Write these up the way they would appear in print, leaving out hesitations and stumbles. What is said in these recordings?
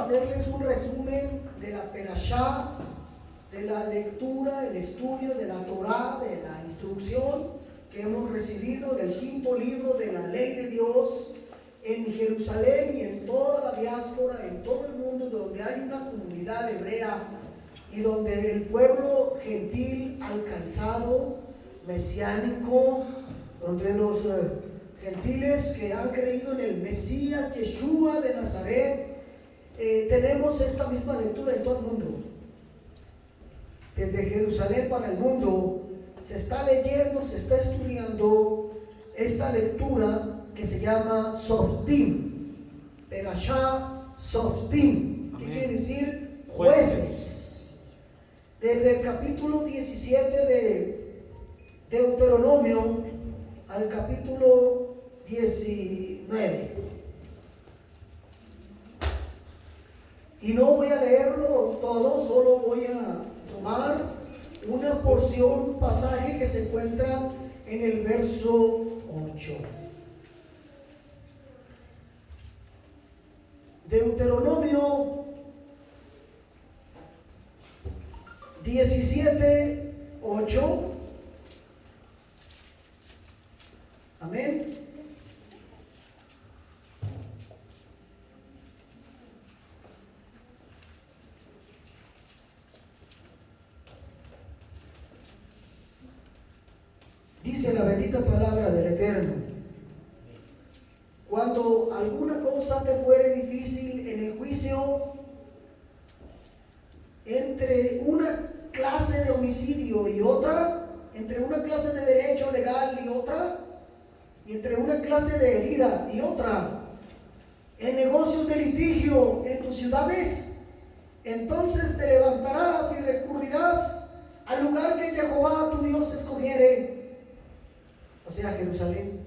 hacerles un resumen de la Perashá, de la lectura, el estudio de la Torá, de la instrucción que hemos recibido del quinto libro de la ley de Dios en Jerusalén y en toda la diáspora, en todo el mundo donde hay una comunidad hebrea y donde el pueblo gentil alcanzado, mesiánico, donde los gentiles que han creído en el Mesías Yeshua de Nazaret, tenemos esta misma lectura en todo el mundo. Desde Jerusalén para el mundo se está leyendo, se está estudiando esta lectura que se llama Softim, Perashá Softim, que quiere decir jueces. Desde el capítulo 17 de Deuteronomio al capítulo 19. Y no voy a leerlo todo, solo voy a tomar una porción, un pasaje que se encuentra en el verso 8. Deuteronomio 17, 8. Amén. Dice la bendita palabra del Eterno: cuando alguna cosa te fuere difícil en el juicio, entre una clase de homicidio y otra, entre una clase de derecho legal y otra, y entre una clase de herida y otra, en negocios de litigio en tus ciudades, entonces te levantarás y recurrirás al lugar que Jehová tu Dios escogiere, o sea, Jerusalén,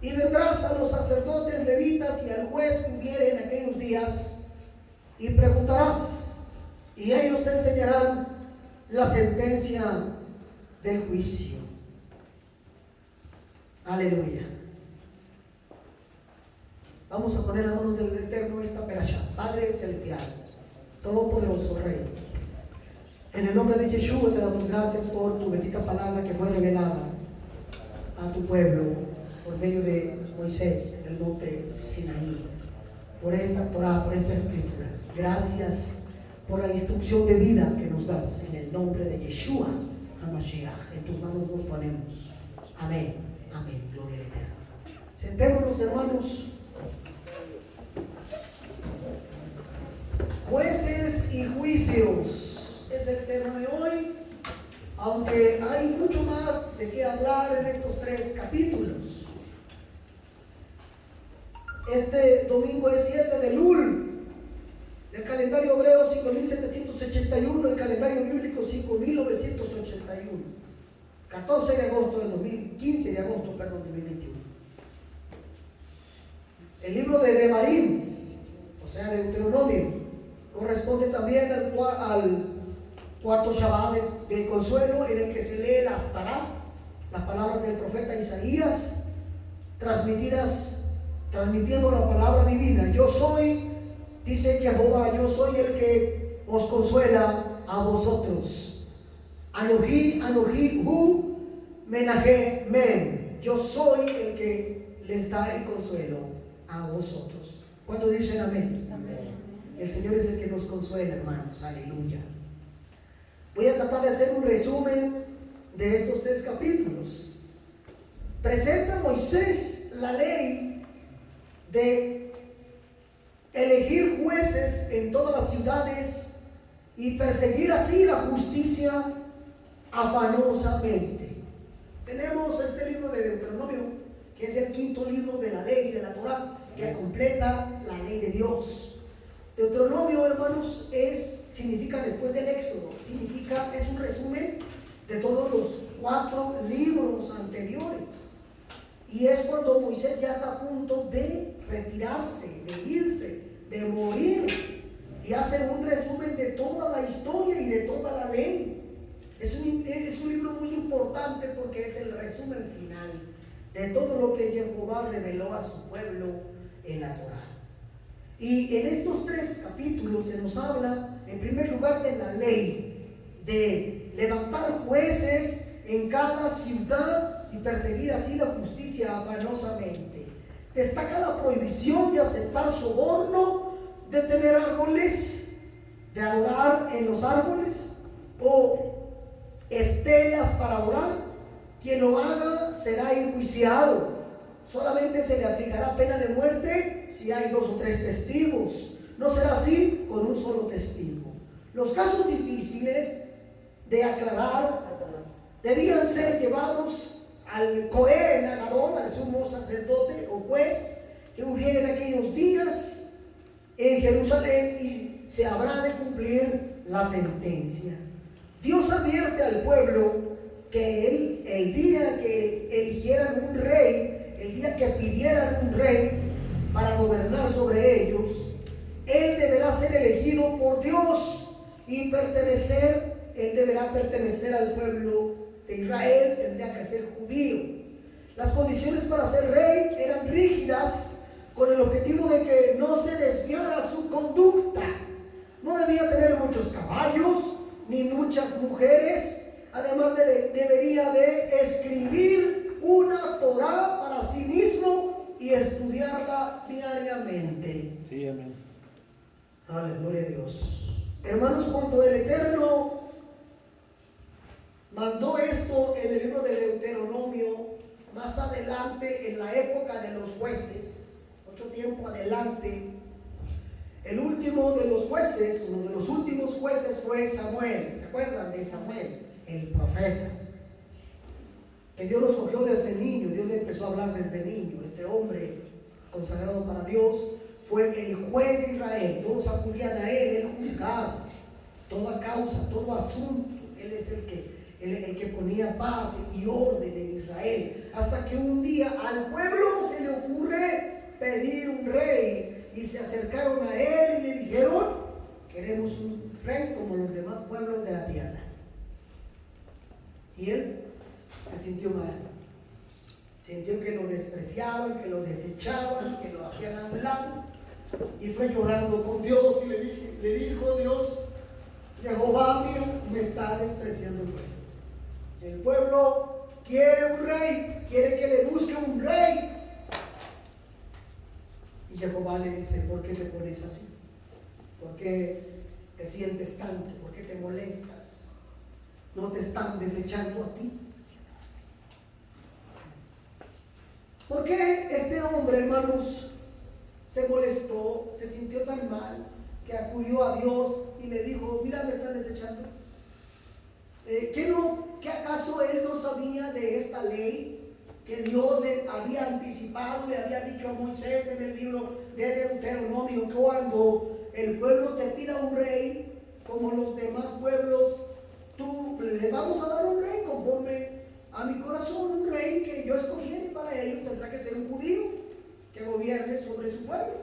y vendrás a los sacerdotes levitas y al juez que hubiere en aquellos días, y preguntarás, y ellos te enseñarán la sentencia del juicio. Aleluya. Vamos a poner a manos del Eterno esta perashá. Padre celestial, todopoderoso Rey, en el nombre de Yeshua te damos gracias por tu bendita palabra que fue revelada a tu pueblo por medio de Moisés en el monte Sinaí, por esta Torah, por esta escritura. Gracias por la instrucción de vida que nos das en el nombre de Yeshua HaMashiach. En tus manos nos ponemos. Amén. Amén. Gloria al Eterno. Sentémonos, hermanos. Jueces y juicios es el tema de hoy, aunque hay mucho más de qué hablar en estos 3 capítulos. Este domingo es 7 de Elul, el calendario hebreo 5781, el calendario bíblico 5981, 14 de agosto del 2015 de agosto, perdón, 2021. El libro de Devarim, o sea, de Deuteronomio, corresponde también al cuarto Shabbat de consuelo, en el que se lee la Haftará, las palabras del profeta Isaías, transmitiendo la palabra divina. Yo soy, dice Jehová, yo soy el que os consuela a vosotros. Anoji, Anoji, Hu, Menajé, Men. Yo soy el que les da el consuelo a vosotros. ¿Cuántos dicen amén? Amén. El Señor es el que nos consuela, hermanos. Aleluya. Voy a tratar de hacer un resumen de estos 3 capítulos. Presenta Moisés la ley de elegir jueces en todas las ciudades y perseguir así la justicia afanosamente. Tenemos este libro de Deuteronomio, que es el quinto libro de la ley de la Torá, que completa la ley de Dios. Deuteronomio, hermanos, significa después del Éxodo, es un resumen de todos los 4 libros anteriores. Y es cuando Moisés ya está a punto de retirarse, de irse, de morir, y hace un resumen de toda la historia y de toda la ley. Es un libro muy importante porque es el resumen final de todo lo que Jehová reveló a su pueblo en la Torá. Y en estos 3 capítulos se nos habla, en primer lugar, de la ley, de levantar jueces en cada ciudad y perseguir así la justicia afanosamente. Destaca la prohibición de aceptar soborno, de tener árboles, de adorar en los árboles o estelas para adorar. Quien lo haga será enjuiciado. Solamente se le aplicará pena de muerte si hay 2 o 3 testigos. No será así con un solo testigo. Los casos difíciles de aclarar debían ser llevados al Cohen Agadón, al sumo sacerdote o juez que hubiera en aquellos días en Jerusalén, y se habrá de cumplir la sentencia. Dios advierte al pueblo que el día que eligieran un rey, el día que pidieran un rey para gobernar sobre ellos, él deberá ser elegido por Dios y él deberá pertenecer al pueblo de Israel, tendría que ser judío. Las condiciones para ser rey eran rígidas, con el objetivo de que no se desviara su conducta. No debía tener muchos caballos ni muchas mujeres. Además debería de escribir una Torá para sí mismo y estudiarla diariamente. Sí, amén. Aleluya a Dios. Hermanos, cuando el Eterno mandó esto en el libro de Deuteronomio, más adelante, en la época de los jueces, mucho tiempo adelante, el último de los jueces, uno de los últimos jueces fue Samuel. ¿Se acuerdan de Samuel? El profeta, que Dios lo escogió desde niño. Dios le empezó a hablar desde niño. Este hombre consagrado para Dios fue el juez de Israel. Todos acudían a él juzgaba toda causa, todo asunto. Él es el que ponía paz y orden en Israel, hasta que un día al pueblo se le ocurre pedir un rey, y se acercaron a él y le dijeron: queremos un rey como los demás pueblos de la tierra. Y él se sintió mal, sintió que lo despreciaban, que lo desechaban, que lo hacían a un lado, y fue llorando con Dios y le dijo: Dios, Jehová mío, me está despreciando el pueblo. El pueblo quiere un rey, quiere que le busque un rey. Y Jehová le dice: ¿por qué te pones así? ¿Por qué te sientes tanto? ¿Por qué te molestas? ¿No te están desechando a ti? ¿Por qué este hombre, hermanos, se molestó, se sintió tan mal, que acudió a Dios y le dijo: mira, me están desechando? ¿Qué acaso él no sabía de esta ley que Dios le había anticipado, le había dicho a Moisés en el libro de Deuteronomio? Que cuando el pueblo te pida un rey como los demás pueblos, tú le vamos a dar un rey conforme a mi corazón, un rey que yo escogiera, y para ello tendrá que ser un judío que gobierne sobre su pueblo.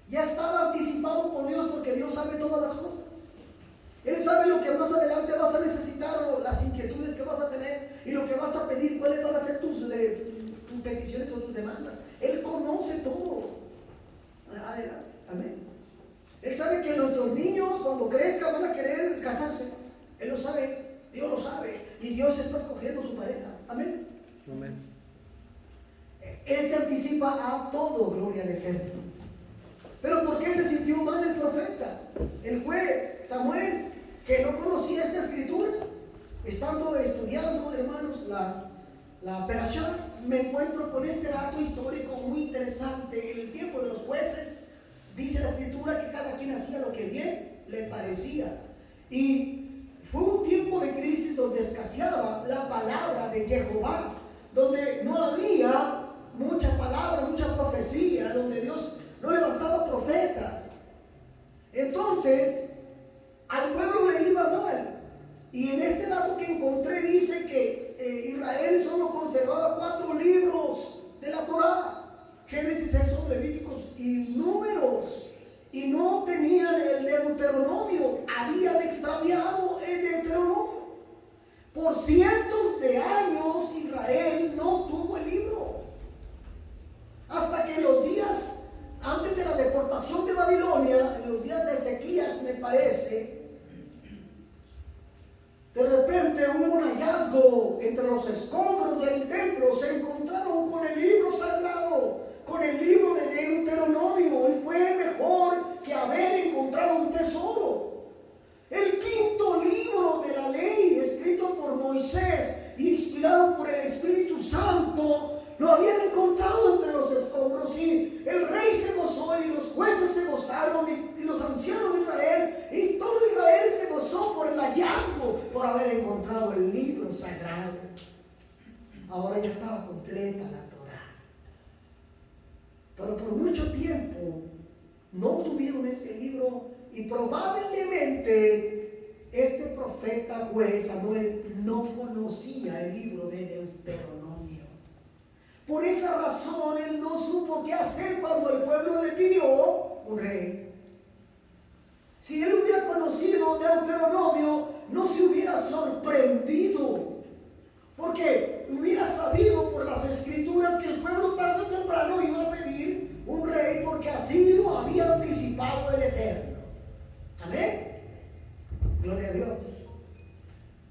Ya estaba anticipado por Dios, porque Dios sabe todas las cosas. Él sabe lo que más adelante vas a necesitar, o las inquietudes que vas a tener y lo que vas a pedir, cuáles van a ser tus peticiones o tus demandas. Él conoce todo. Adelante, amén. Él sabe que nuestros niños, cuando crezcan, van a querer casarse. Él lo sabe, Dios lo sabe, y Dios está escogiendo su pareja. Amén. Amén. Él se anticipa a todo, gloria al Eterno. Pero ¿por qué se sintió mal el profeta, el juez Samuel, que no conocía esta escritura? Estando estudiando, hermanos, la Perashá, me encuentro con este dato histórico muy interesante. En el tiempo de los jueces, dice la escritura que cada quien hacía lo que bien le parecía. Y fue un tiempo de crisis donde escaseaba la palabra de Jehová, donde no había mucha palabra, mucha profecía, donde Dios no levantaba profetas. Entonces al pueblo le iba mal. Y en este dato que encontré dice que Israel solo conservaba 4 libros de la Torá: Génesis, Éxodo, Levíticos y Números. Y no tenían el Deuteronomio, habían extraviado el Deuteronomio. Por cientos de años Israel no tuvo el libro, hasta que los días antes de la deportación escombros del templo se encontraron con el libro sagrado, con el libro de Deuteronomio, y fue mejor que haber encontrado un tesoro. El quinto libro de la ley, escrito por Moisés, inspirado por el Espíritu Santo, lo habían encontrado entre los escombros, y el rey se gozó, y los jueces se gozaron, y los ancianos de Israel, y todo Israel se gozó por el hallazgo, por haber encontrado el libro sagrado. Ahora ya estaba completa la Torá, pero por mucho tiempo no tuvieron ese libro, y probablemente este profeta juez Samuel no conocía el libro de Deuteronomio. Por esa razón él no supo qué hacer cuando el pueblo le pidió un rey. Si él hubiera conocido Deuteronomio, no se hubiera sorprendido, porque hubiera sabido por las escrituras que el pueblo tarde o temprano iba a pedir un rey, porque así lo había anticipado el Eterno. Amén. Gloria a Dios.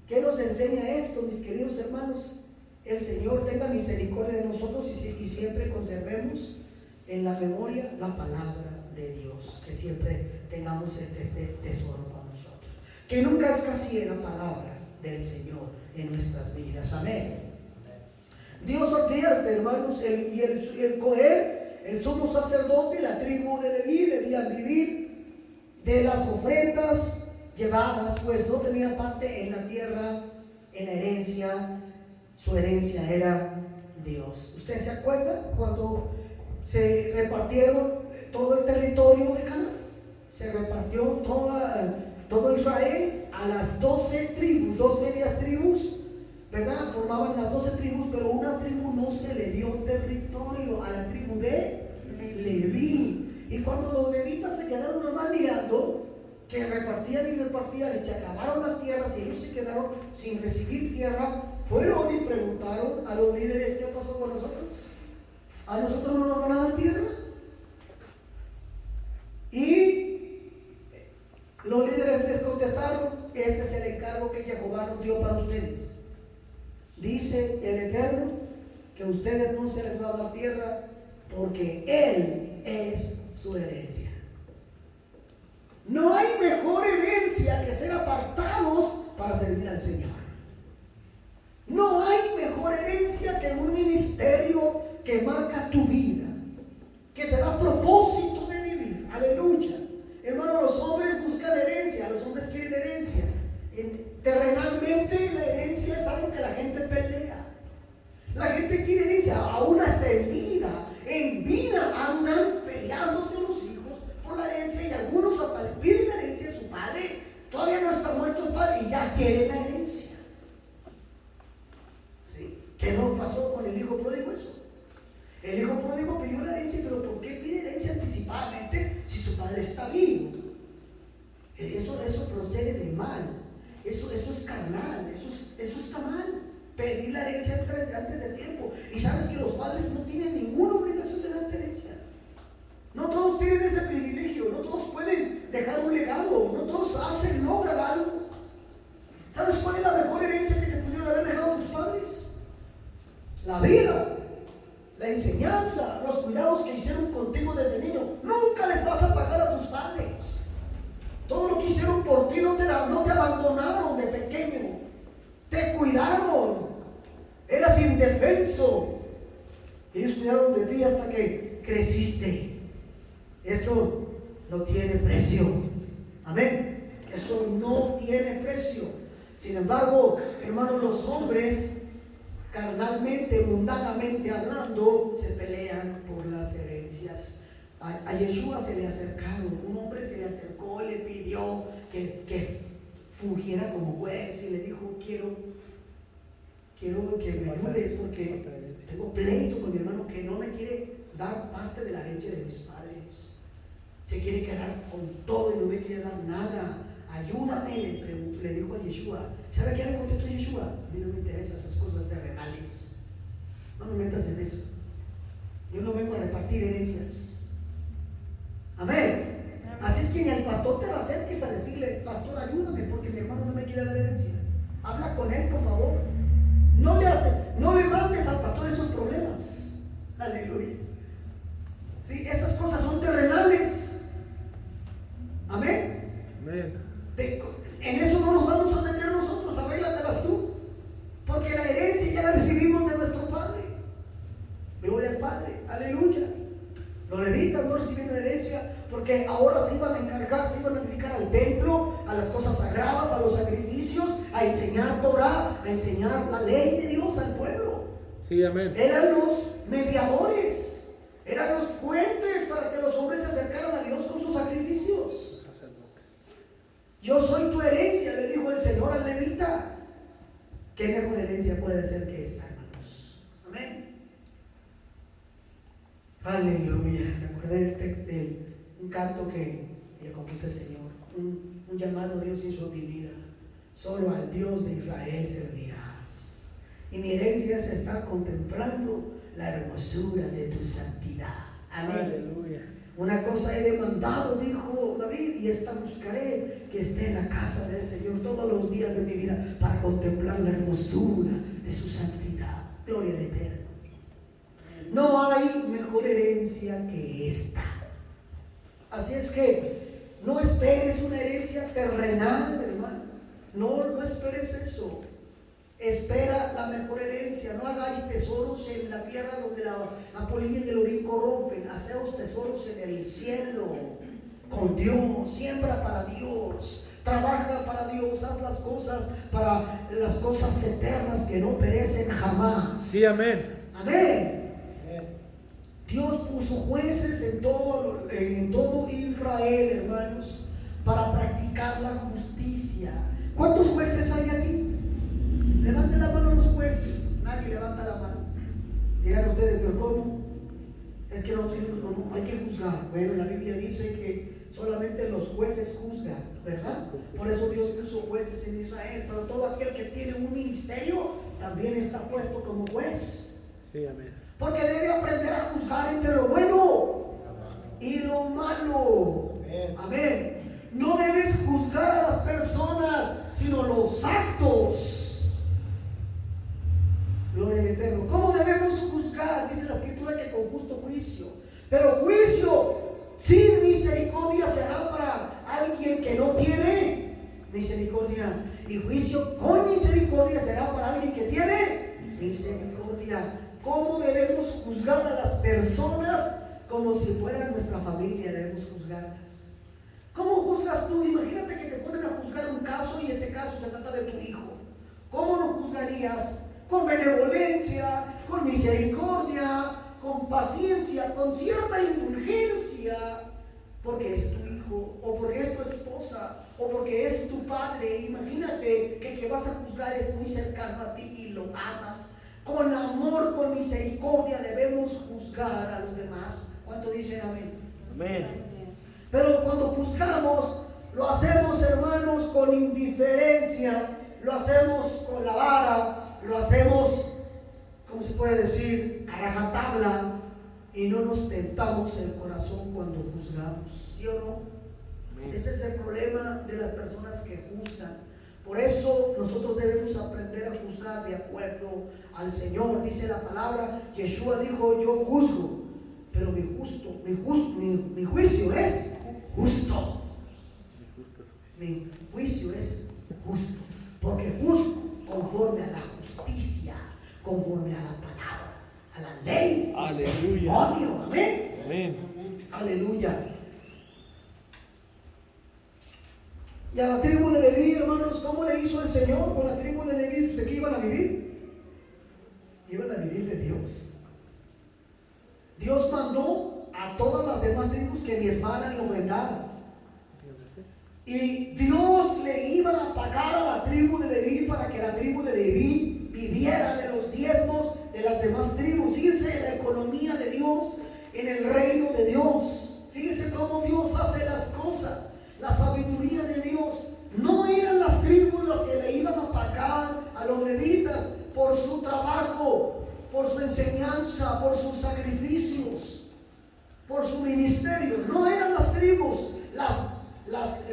¿Qué nos enseña esto, mis queridos hermanos? El Señor tenga misericordia de nosotros, y siempre conservemos en la memoria la palabra de Dios, que siempre tengamos este tesoro con nosotros, que nunca escasee la palabra del Señor en nuestras vidas. Amén. Dios advierte, hermanos, el Cohen, el sumo sacerdote, la tribu de Leví, debían vivir de las ofrendas llevadas, pues no tenían parte en la tierra, en la herencia. Su herencia era Dios. ¿Ustedes se acuerdan cuando se repartieron todo el territorio de Canaán? Se repartió todo Israel a las 12 tribus, 2 medias tribus, ¿verdad? Formaban las 12 tribus, pero una tribu no se le dio territorio, a la tribu de Leví. Y cuando los levitas se quedaron nomás mirando, que repartían y repartían, y se acabaron las tierras y ellos se quedaron sin recibir tierra, fueron y preguntaron a los líderes: ¿qué pasó con nosotros? ¿A nosotros no nos van a dar tierras? Y los líderes les contestaron: este es el encargo que Jehová nos dio para ustedes. Dice el Eterno que a ustedes no se les va a dar tierra, porque Él es su herencia. No hay mejor herencia que ser apartados para servir al Señor. No hay mejor herencia que un ministerio que marca tu vida, que te da propósito de vivir. Aleluya. Hermano, los hombres buscan herencia, los hombres quieren herencia. Terrenalmente la herencia es algo que la gente pelea. La gente quiere herencia, aún hasta en vida. En vida andan peleándose los hijos por la herencia, y algunos hasta le piden la herencia a su padre. Todavía no está muerto el padre y ya quiere la herencia. ¿Sí? ¿Qué no pasó con el hijo pródigo? Eso. El hijo pródigo pidió la herencia, pero ¿por qué pide herencia anticipadamente si su padre está vivo? Eso procede de mal. Eso es carnal. Eso está mal. Pedir la herencia antes del tiempo. Y sabes que los padres no tienen ninguna obligación de dar herencia. No todos tienen ese privilegio. No todos pueden dejar un legado. No todos logran algo. ¿Sabes cuál es la mejor herencia que te pudieron haber dejado tus padres? La vida, la enseñanza, los cuidados que hicieron contigo desde niño. Nunca les vas a pagar a tus padres. Todo lo que hicieron por ti, no te abandonaron de pequeño. Te cuidaron. Eras indefenso. Ellos cuidaron de ti hasta que creciste. Eso no tiene precio. Amén. Eso no tiene precio. Sin embargo, hermanos, los hombres, carnalmente, mundanamente hablando, se pelean por las herencias. A Yeshua se le acercaron. Un hombre se le acercó y le pidió que fungiera como juez, y le dijo: quiero que me ayudes, porque tengo pleito con mi hermano que no me quiere dar parte de la herencia de mis padres. Se quiere quedar con todo y no me quiere dar nada. Ayúdame, le dijo a Yeshua. ¿Sabe qué le contestó Yeshua? A mí no me interesan esas cosas terrenales. No me metas en eso. Yo no vengo a repartir herencias. Amén. Así es que ni al pastor te va a acerques a decirle: pastor, ayúdame porque mi hermano no me quiere dar herencia. Habla con él, por favor. No le recibieron herencia porque ahora se iban a encargar, se iban a dedicar al templo, a las cosas sagradas, a los sacrificios, a enseñar Torah, a enseñar la ley de Dios al pueblo. Sí, amén. Eran los mediadores, eran los puentes para que los hombres se acercaran a Dios con sus sacrificios. Yo soy tu herencia, le dijo el Señor al levita. ¿Qué mejor herencia puede ser que esta, hermanos? Amén. Aleluya. Me acordé del texto de un canto que le compuso el Señor. Un llamado a Dios hizo mi vida. Solo al Dios de Israel servirás. Y mi herencia es estar contemplando la hermosura de tu santidad. Amén. Aleluya. Una cosa he demandado, dijo David, y esta buscaré, que esté en la casa del Señor todos los días de mi vida para contemplar la hermosura de su santidad. Gloria al Eterno. No hay mejor herencia que esta. Así es que no esperes una herencia terrenal, hermano. No esperes eso. Espera la mejor herencia. No hagáis tesoros en la tierra donde la polilla y el orín corrompen. Haceos tesoros en el cielo con Dios. Siembra para Dios. Trabaja para Dios. Haz las cosas para las cosas eternas que no perecen jamás. Sí, amén. Amén. Dios puso jueces en todo Israel, hermanos, para practicar la justicia. ¿Cuántos jueces hay aquí? Levante la mano los jueces. Nadie levanta la mano. Dirán ustedes, pero ¿cómo? Es que no hay que juzgar. Bueno, la Biblia dice que solamente los jueces juzgan, ¿verdad? Por eso Dios puso jueces en Israel. Pero todo aquel que tiene un ministerio también está puesto como juez. Sí, amén. Porque debe aprender a juzgar entre lo bueno y lo malo. Amén. No debes juzgar a las personas, sino los actos. Gloria al Eterno. ¿Cómo debemos juzgar? Dice la Escritura que con justo juicio. Pero juicio sin misericordia será para alguien que no tiene misericordia. Y juicio con misericordia será para alguien que tiene misericordia. ¿Cómo debemos juzgar a las personas? Como si fueran nuestra familia, debemos juzgarlas. ¿Cómo juzgas tú? Imagínate que te ponen a juzgar un caso y ese caso se trata de tu hijo. ¿Cómo lo juzgarías? Con benevolencia, con misericordia, con paciencia, con cierta indulgencia, porque es tu hijo, o porque es tu esposa, o porque es tu padre. Imagínate que el que vas a juzgar es muy cercano a ti y lo amas. Con amor, con misericordia debemos juzgar a los demás. ¿Cuánto dicen amén? Amén. Pero cuando juzgamos, lo hacemos, hermanos, con indiferencia, lo hacemos con la vara, lo hacemos, ¿cómo se puede decir?, a rajatabla, y no nos tentamos el corazón cuando juzgamos. ¿Sí o no? Amén. Ese es el problema de las personas que juzgan. Por eso nosotros debemos aprender a juzgar de acuerdo al Señor. Dice la palabra, Yeshua dijo, yo juzgo, pero mi juicio es justo. Mi juicio es justo, porque juzgo conforme a la justicia, conforme a la palabra, a la ley. Aleluya. Amén. Amén. Aleluya. Y a la tribu de Leví, hermanos, ¿cómo le hizo el Señor con la tribu de Leví? ¿De qué iban a vivir? Iban a vivir de Dios. Dios mandó a todas las demás tribus que diezmaran y ofrendaran. Y Dios le iba a pagar a la tribu de Leví para que la tribu de Leví viviera de los diezmos de las demás tribus. Fíjense la economía de Dios en el reino de Dios. Fíjense cómo Dios hace las cosas. La sabiduría de Dios. No eran las tribus las que le iban a pagar a los levitas por su trabajo, por su enseñanza, por sus sacrificios, por su ministerio. No eran las tribus, las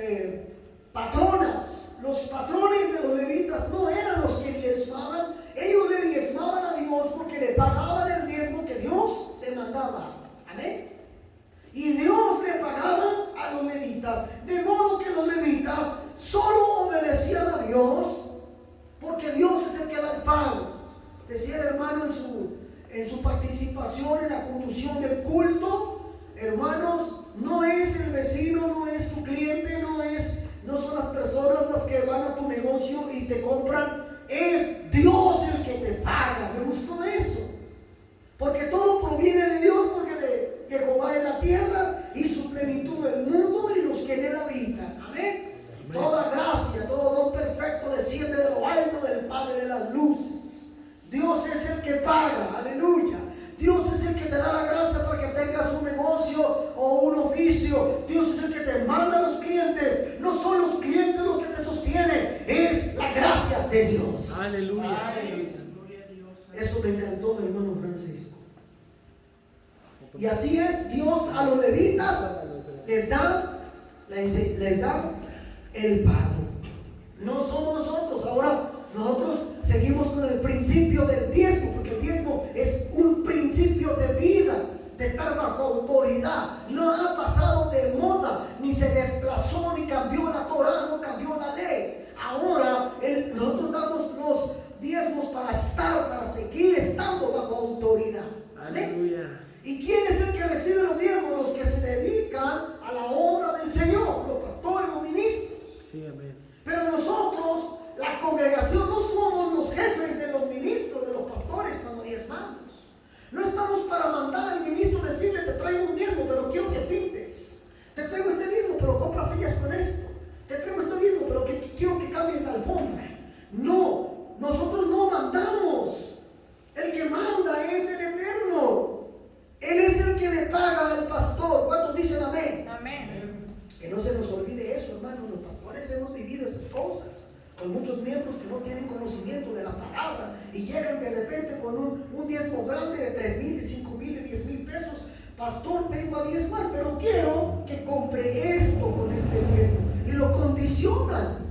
patronas, los patrones de los levitas no eran los que diezmaban. Ellos le diezmaban a Dios porque le pagaban el diezmo que Dios demandaba. Amén. Y Dios le pagaba a los levitas, de modo que los levitas solo obedecían a Dios, porque Dios es el que da el pago. Decía el hermano en su participación en la conducción del culto, hermanos, no es el vecino, no es tu cliente, no son las personas las que van a tu negocio y te compran. Es Dios el que te paga. Me gustó eso. Porque todo proviene de Dios, porque de Jehová es la tierra y su plenitud del mundo y los que en él habitan. Amén. Toda gracia, todo don perfecto desciende de lo alto del Padre de las luces. Dios es el que paga, aleluya. Dios es el que te da la gracia para que tengas un negocio o un oficio. Dios es el que te manda a los clientes. No son los clientes los que te sostienen, es la gracia de Dios. Aleluya. Eso me encantó, mi hermano Francisco. Y así es, Dios a los levitas les da el pago. No somos nosotros. Ahora nosotros seguimos con el principio del diezmo, porque el diezmo es un principio de vida, de estar bajo autoridad. No ha pasado de moda, ni se desplazó, ni cambió la Torah, no cambió la ley. Ahora nosotros damos los diezmos para seguir estando bajo autoridad. Aleluya. ¿Y quién es el que recibe los diezmos? Los que se dedican a la obra del Señor, los pastores, los ministros. Sí, amén. Pero nosotros, la congregación, no somos los jefes de los ministros, de los pastores cuando diezmamos. No estamos para mandar al ministro decirle: te traigo un diezmo, pero quiero que pintes. Te traigo este diezmo, pero compra sillas con esto. Te traigo este diezmo, pero quiero que cambies la alfombra. No, nosotros no mandamos. El que manda es el Eterno. Él es el que le paga al pastor. ¿Cuántos dicen amén? Amén. Que no se nos olvide eso, hermanos. Los pastores hemos vivido esas cosas, con muchos miembros que no tienen conocimiento de la palabra y llegan de repente con un diezmo grande de 3,000, de 5,000, de 10,000 pesos. Pastor, vengo a diezmar, pero quiero que compre esto con este diezmo, y lo condicionan.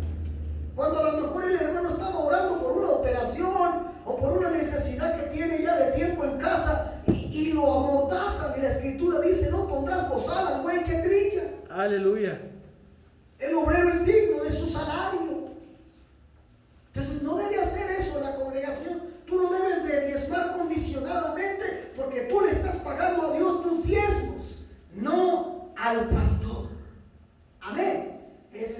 Cuando a lo mejor el hermano estaba orando por una operación o por una necesidad que tiene ya de tiempo en casa, y lo amordazan, y la escritura dice: no pondrás bozal al buey que trilla. Aleluya. El obrero es digno de su salario. Entonces no debe hacer eso la congregación. Tú no debes de diezmar condicionadamente, porque tú le estás pagando a Dios tus diezmos, no al pastor. Amén. Es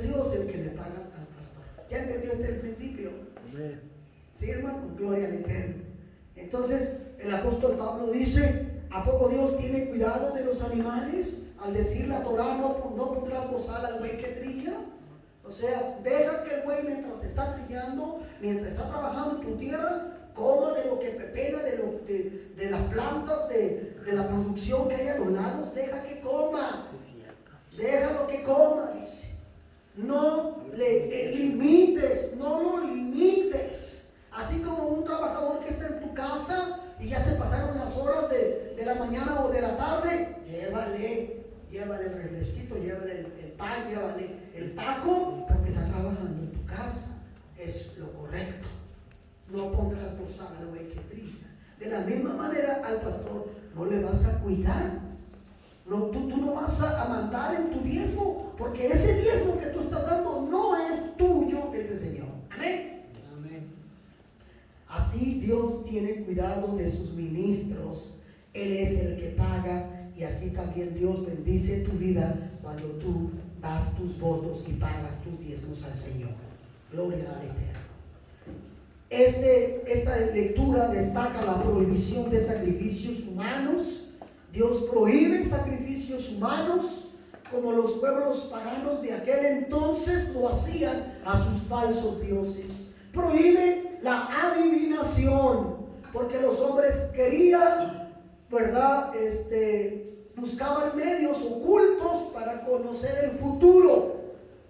Dios el que le paga al pastor. ¿Ya entendiste el principio? Amén. Sí, hermano, gloria al Eterno. Entonces el apóstol Pablo dice: ¿a poco Dios tiene cuidado de los animales? Al decir la Torah, no pondrás bozal al buey que trilla. O sea, deja que el buey, mientras está trillando, mientras está trabajando en tu tierra, coma de lo que pepena, de las plantas, de la producción que hay a los lados. Deja que coma. Déjalo que coma, dice. No le limites, no lo limites. Así como un trabajador que está en tu casa y ya se pasaron las horas de la mañana o de la tarde, llévale el refresquito, llévale el pan, llévale el taco, porque está trabajando en tu casa. Es lo correcto. No pondrás bozal al buey que trilla. De la misma manera, al pastor no le vas a cuidar. No, tú no vas a mandar en tu diezmo, porque ese diezmo que tú estás dando no es tuyo, es del Señor. Amén. Amén. Así Dios tiene cuidado de sus ministros. Él es el que paga, y así también Dios bendice tu vida cuando tú das tus votos y pagas tus diezmos al Señor. Gloria al Eterno. Esta lectura destaca la prohibición de sacrificios humanos. Dios prohíbe sacrificios humanos, como los pueblos paganos de aquel entonces lo hacían a sus falsos dioses. Prohíbe la adivinación, porque los hombres querían, ¿verdad? Buscaban medios ocultos para conocer el futuro.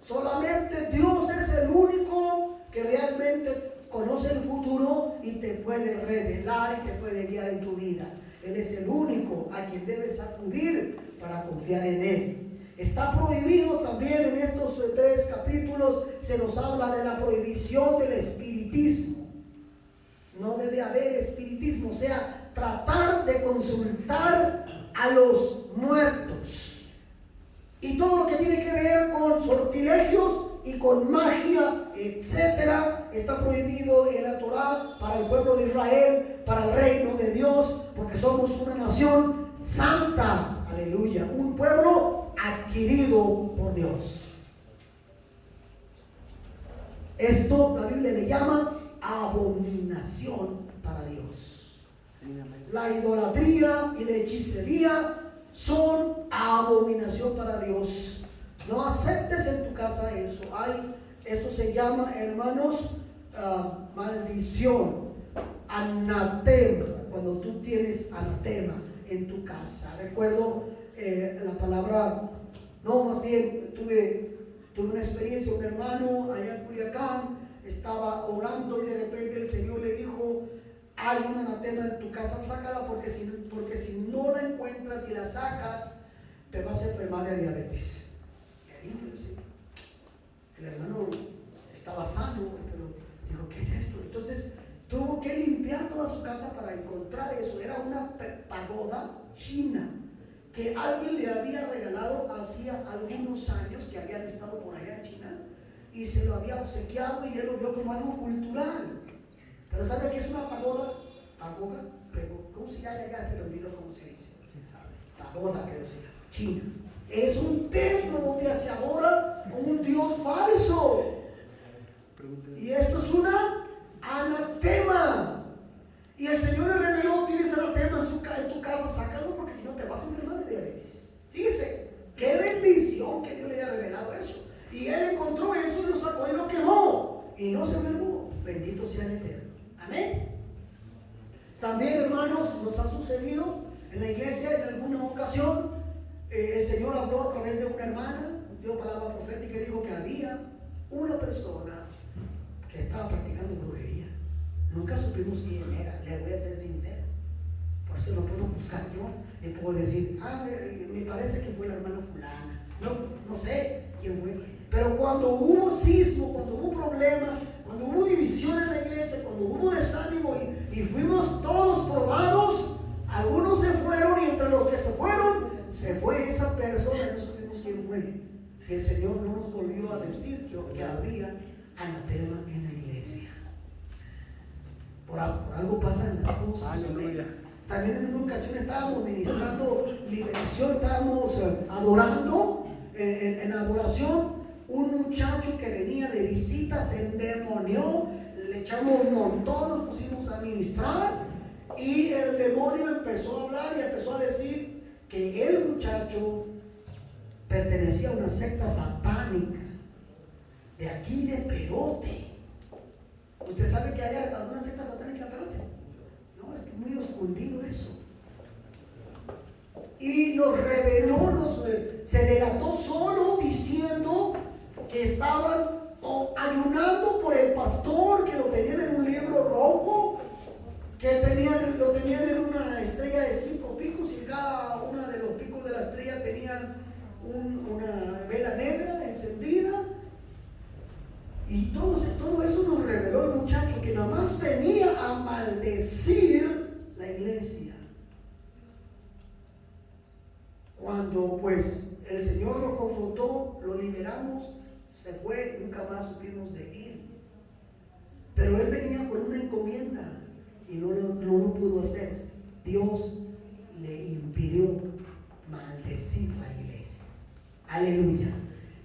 Solamente Dios es el único que realmente conoce el futuro y te puede revelar y te puede guiar en tu vida. Él es el único a quien debes acudir para confiar en Él. Está prohibido también en estos 3 capítulos, se nos habla de la prohibición del espiritismo. No debe haber espiritismo, o sea, tratar de consultar a los muertos. Y todo lo que tiene que ver con sortilegios y con magia, etcétera, está prohibido en la Torah para el pueblo de Israel, para el reino de Dios, porque somos una nación santa. Esto la Biblia le llama abominación para Dios. La idolatría y la hechicería son abominación para Dios. No aceptes en tu casa eso. Esto se llama, hermanos, maldición, anatema. Cuando tú tienes anatema en tu casa. Recuerdo la palabra, no, más bien tuve una experiencia. Un hermano allá en Culiacán estaba orando y de repente el Señor le dijo: hay una anatema en tu casa, sácala, porque si no la encuentras y la sacas, te vas a enfermar de diabetes. Y ahí el hermano estaba sano, pero dijo: ¿qué es esto? Entonces tuvo que limpiar toda su casa para encontrar eso. Era una pagoda china que alguien le había regalado hacía algunos años, que habían estado por allá en China, y se lo había obsequiado y él lo vio como algo cultural. Pero ¿sabe qué es una pagoda? Pagoda, pero ¿cómo se llama? Ya se le olvidó cómo se dice. Pagoda, creo que sea China. Es un templo donde se adora un dios falso. Y esto es una anatema. Y el Señor le reveló: tienes anatema en tu casa, sácalo, porque si no te vas a enfermar de diabetes. Fíjese, qué bendición que Dios le haya revelado eso. Y él encontró eso y lo sacó y lo quemó. Y no se enfermó. Bendito sea el Eterno. Amén. También, hermanos, nos ha sucedido en la iglesia en alguna ocasión. El Señor habló a través de una hermana, dio palabra profética y dijo que había una persona que estaba practicando brujería. Nunca supimos quién era, le voy a ser sincero. Por eso no puedo buscar yo, le puedo decir: me parece que fue la hermana fulana. No sé quién fue. Pero cuando hubo sismo, cuando hubo problemas, cuando hubo división en la iglesia, cuando hubo desánimo y fuimos todos probados, algunos se fueron, y entre los que se fueron, se fue esa persona, no supimos quién fue. Y el Señor no nos volvió a decir que había anatema en la iglesia. Por algo pasan las cosas. Aleluya. También en una ocasión estábamos ministrando liberación, estábamos adorando en adoración. Un muchacho que venía de visita se endemonió, le echamos un montón, nos pusimos a ministrar y el demonio empezó a hablar y empezó a decir que el muchacho pertenecía a una secta satánica de aquí de Perote. ¿Usted sabe que hay alguna secta satánica de Perote? No, es muy escondido eso. Y nos reveló, se delató solo diciendo que estaban ayunando por el pastor, que lo tenían en un libro rojo, que lo tenían en una estrella de 5 picos, y cada uno de los picos de la estrella tenían una vela negra encendida. Y todo eso nos reveló el muchacho, que nada más venía a maldecir la iglesia. Cuando pues el Señor lo confrontó, lo liberamos, se fue, nunca más supimos de él. Pero él venía con una encomienda y no lo pudo hacer. Dios le impidió maldecir la iglesia. Aleluya.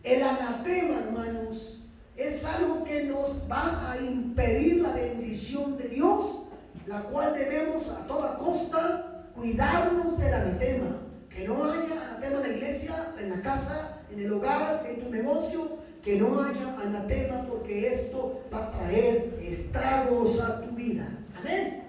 El anatema, hermanos, es algo que nos va a impedir la bendición de Dios, la cual debemos a toda costa cuidarnos del anatema. Que no haya anatema en la iglesia, en la casa, en el hogar, en tu negocio. Que no haya anatema, porque esto va a traer estragos a tu vida. Amén.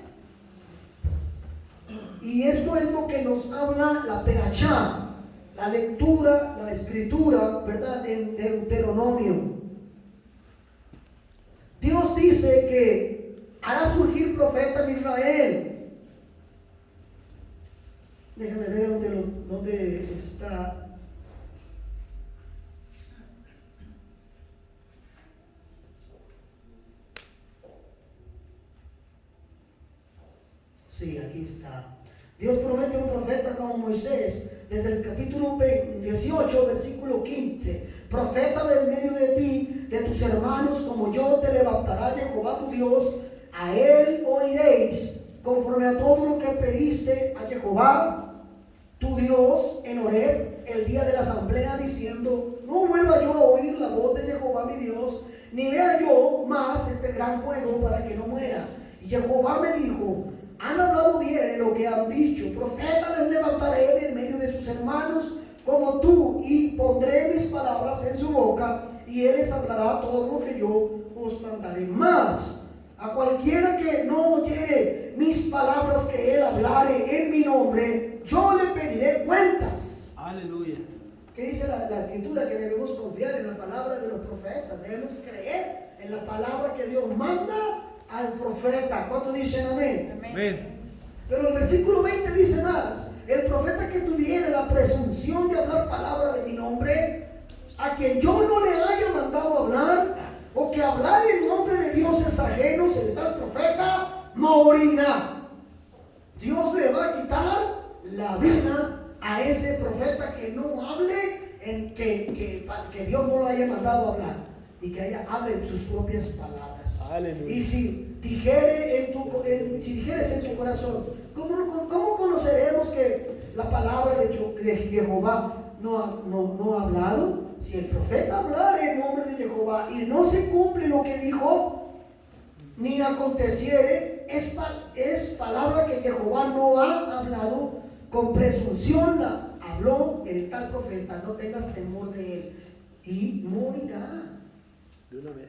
Y esto es lo que nos habla la perachá, la lectura, la escritura, ¿verdad? En Deuteronomio. Dios dice que hará surgir profeta en Israel. Déjame ver dónde está. Sí, aquí está. Dios promete un profeta como Moisés, desde el capítulo 18, versículo 15. Profeta del medio de ti, de tus hermanos, como yo te levantará Jehová tu Dios. A él oiréis, conforme a todo lo que pediste a Jehová tu Dios en Horeb, el día de la asamblea, diciendo: no vuelva yo a oír la voz de Jehová mi Dios, ni vea yo más este gran fuego para que no muera. Y Jehová me dijo: han hablado bien en lo que han dicho. Profeta les levantaré de en medio de sus hermanos como tú, y pondré mis palabras en su boca, y él les hablará todo lo que yo os mandaré. Más a cualquiera que no oyere mis palabras que él hablare en mi nombre, yo le pediré cuentas. Aleluya. ¿Qué dice la escritura? Que debemos confiar en la palabra de los profetas, debemos creer en la palabra que Dios manda al profeta. ¿Cuántos dicen amén? Amén. Pero el versículo 20 dice más: el profeta que tuviera la presunción de hablar palabra de mi nombre, a quien yo no le haya mandado hablar, o que hablar en nombre de dioses ajenos, el tal profeta morirá. Dios le va a quitar la vida a ese profeta que no hable en que Dios no lo haya mandado hablar, y que hable en sus propias palabras. Aleluya. Y si dijeres en tu corazón, ¿cómo conoceremos que la palabra de Jehová no ha hablado? Si el profeta hablara en nombre de Jehová y no se cumple lo que dijo, ni aconteciere, es palabra que Jehová no ha hablado, con presunción la habló el tal profeta. No tengas temor de él, y morirá. De una vez.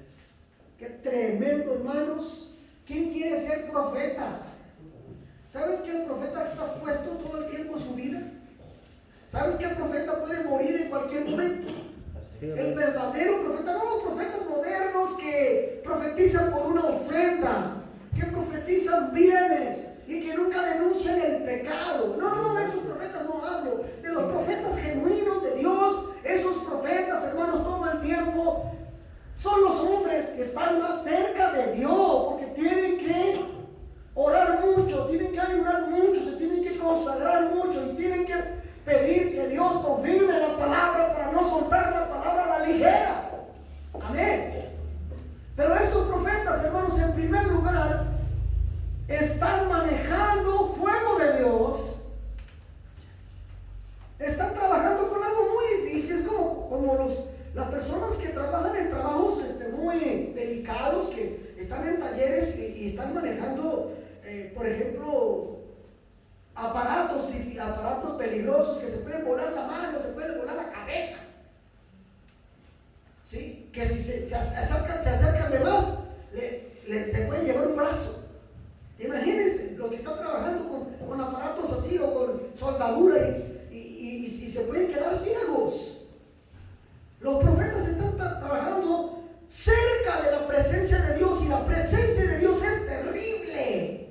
Qué tremendo, hermanos. ¿Quién quiere ser profeta? ¿Sabes que el profeta está expuesto todo el tiempo en su vida? ¿Sabes que el profeta puede morir en cualquier momento? Sí, El verdadero profeta, no los profetas modernos que profetizan por una ofrenda, que profetizan bienes y que nunca denuncian el pecado. No, de esos profetas no hablo. De los profetas genuinos de Dios. Esos profetas, hermanos, todo el tiempo son los hombres que están más cerca de Dios, porque tienen que orar mucho, tienen que ayunar mucho, se tienen que consagrar mucho y tienen que pedir que Dios confirme la palabra para no soltar la palabra a la ligera. Amén. Pero esos profetas, hermanos, en primer lugar, están manejando fuego de Dios. Están trabajando con algo muy difícil. Es como las personas que trabajan en trabajos muy delicados, que están en talleres y están manejando, por ejemplo, aparatos peligrosos que se pueden volar la mano, se pueden volar la cabeza. ¿Sí? Que si se acercan de más, se pueden llevar un brazo. Imagínense lo que está trabajando con aparatos así o con soldadura y se pueden quedar ciegos. Los profetas están trabajando cerca de la presencia de Dios, y la presencia de Dios es terrible.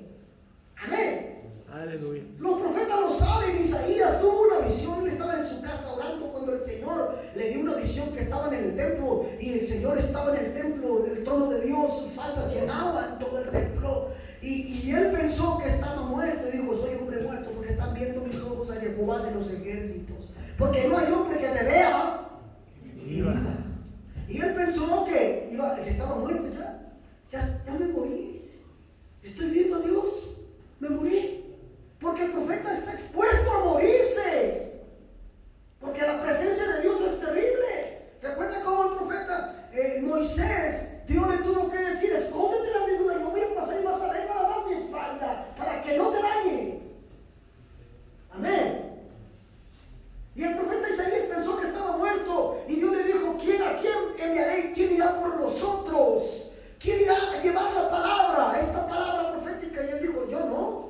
Amén. Aleluya. Los profetas lo saben. Isaías tuvo una visión. Él estaba en su casa orando cuando el Señor le dio una visión que estaban en el templo, y el Señor estaba en el templo, el trono de Dios, sus faldas llenaban todo el templo, y él pensó que estaba muerto y dijo: soy hombre muerto, porque están viendo mis ojos a Jehová de los ejércitos, porque no hay hombre que te vea y viva. Y él pensó que estaba muerto. Ya me morí, estoy viendo a Dios, me morí, porque el profeta está expuesto a morirse, porque la presencia de Dios es terrible. Recuerda cómo el profeta Moisés, Dios le tuvo que decir: escóndete la nubes, yo voy a pasar y vas a ver nada más mi espalda para que no te dañe. Amén. Y el profeta Isaías pensó que estaba muerto, y Dios le dijo: ¿a quién enviaré? ¿Quién irá por nosotros? ¿Quién irá a llevar la palabra, esta palabra profética? Y él dijo: yo no.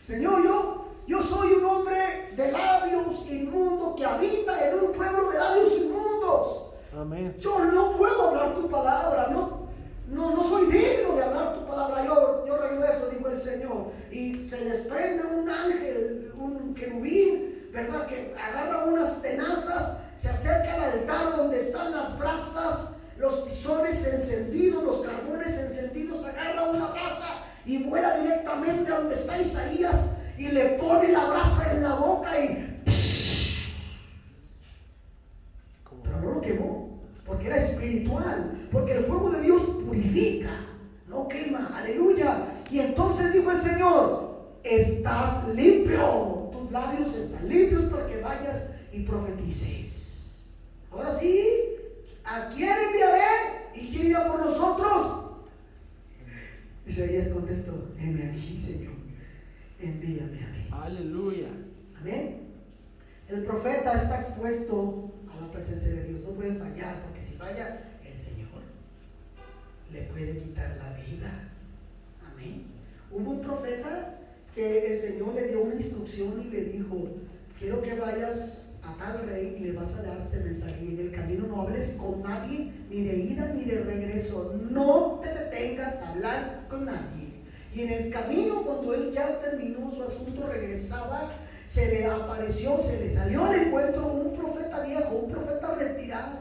Señor, yo soy un hombre de labios inmundos que habita en un pueblo de labios inmundos. Amén. Yo no puedo hablar tu palabra, no soy digno de hablar tu palabra. Yo regreso, dijo el Señor, y se les prende un ángel, un querubín, ¿verdad? Que agarra unas tenazas, se acerca al altar donde están las brasas, los pisones encendidos, los carbones encendidos, agarra una brasa y vuela directamente a donde está Isaías y le pone la brasa en la boca y pero no lo quemó, porque era espiritual, porque el fuego de Dios purifica, no quema. Aleluya. Y entonces dijo el Señor: estás limpio, tus labios están limpios para que vayas y profetices. Ahora sí, ¿a quién enviaré? ¿Y quién irá por nosotros? Isaías contestó: heme aquí, Señor, envíame a mí. Aleluya. Amén. El profeta está expuesto a la presencia de Dios. No puede fallar, porque si falla, el Señor le puede quitar la vida. Amén. Hubo un profeta que el Señor le dio una instrucción y le dijo: quiero que vayas a tal rey y le vas a dar este mensaje, y en el camino no hables con nadie, ni de ida ni de regreso. No te detengas a hablar con nadie. Y en el camino, cuando él ya terminó su asunto, regresaba, se le apareció, se le salió al encuentro un profeta viejo, un profeta retirado.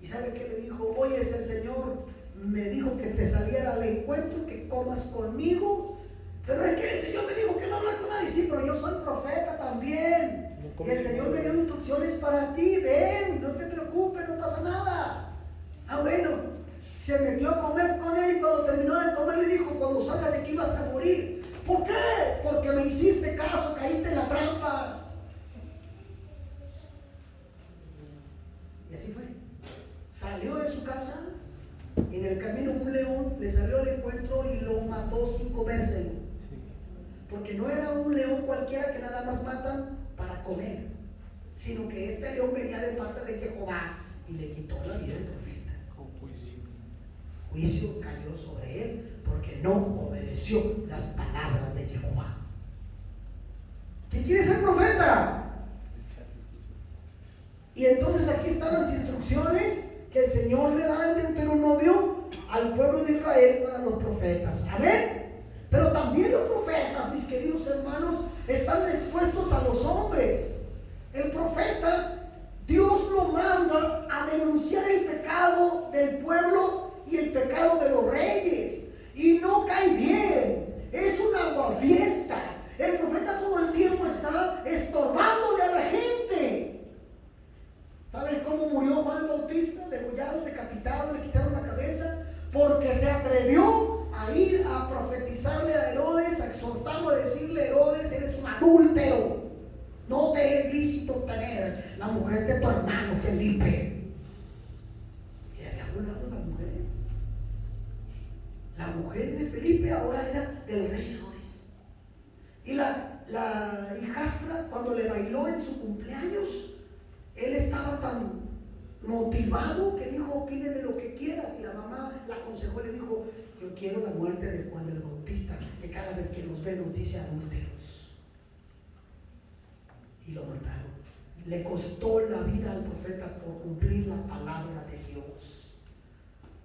¿Y sabe qué le dijo? Oye, el Señor me dijo que te saliera al encuentro, que comas conmigo, pero es que el Señor me dijo que no hablar con nadie. Sí, pero yo soy profeta también, y el Señor me dio instrucciones para ti. Ven, no te preocupes, no pasa nada. Ah, bueno. Se metió a comer con él, y cuando terminó de comer le dijo: cuando salgas de aquí vas a morir. ¿Por qué? Porque me hiciste caso, caíste en la trampa. Y así fue. Salió de su casa, y en el camino un león le salió al encuentro y lo mató sin comérselo. Porque no era un león cualquiera que nada más matan para comer, sino que este león venía de parte de Jehová y le quitó la vida del profeta. Juicio cayó sobre él porque no obedeció las palabras de Jehová. ¿Quién quiere ser profeta? Y entonces aquí están las instrucciones que el Señor le da en Deuteronomio al pueblo de Israel para los profetas. Amén. Pero también los profetas, mis queridos hermanos, están expuestos a los hombres. El profeta, Dios lo manda a denunciar el pecado del pueblo y el pecado de los reyes, y no cae bien. Es un aguafiestas. El profeta todo el tiempo está estorbándole a la gente. ¿Saben cómo murió Juan el Bautista? Degollado, decapitado, le quitaron la cabeza, porque se atrevió a ir a profetizarle a Herodes, a exhortarlo, a decirle: Herodes, eres un adúltero, no te es lícito tener la mujer de tu hermano Felipe. Y había hablado la mujer. La mujer de Felipe ahora era del rey Herodes. Y la hijastra, cuando le bailó en su cumpleaños, él estaba tan motivado que dijo: pídeme lo que quieras. Y la mamá la aconsejó y le dijo: yo quiero la muerte de Juan el Bautista, que cada vez que nos ve nos dice adúlteros. Y lo mataron. Le costó la vida al profeta por cumplir la palabra de Dios.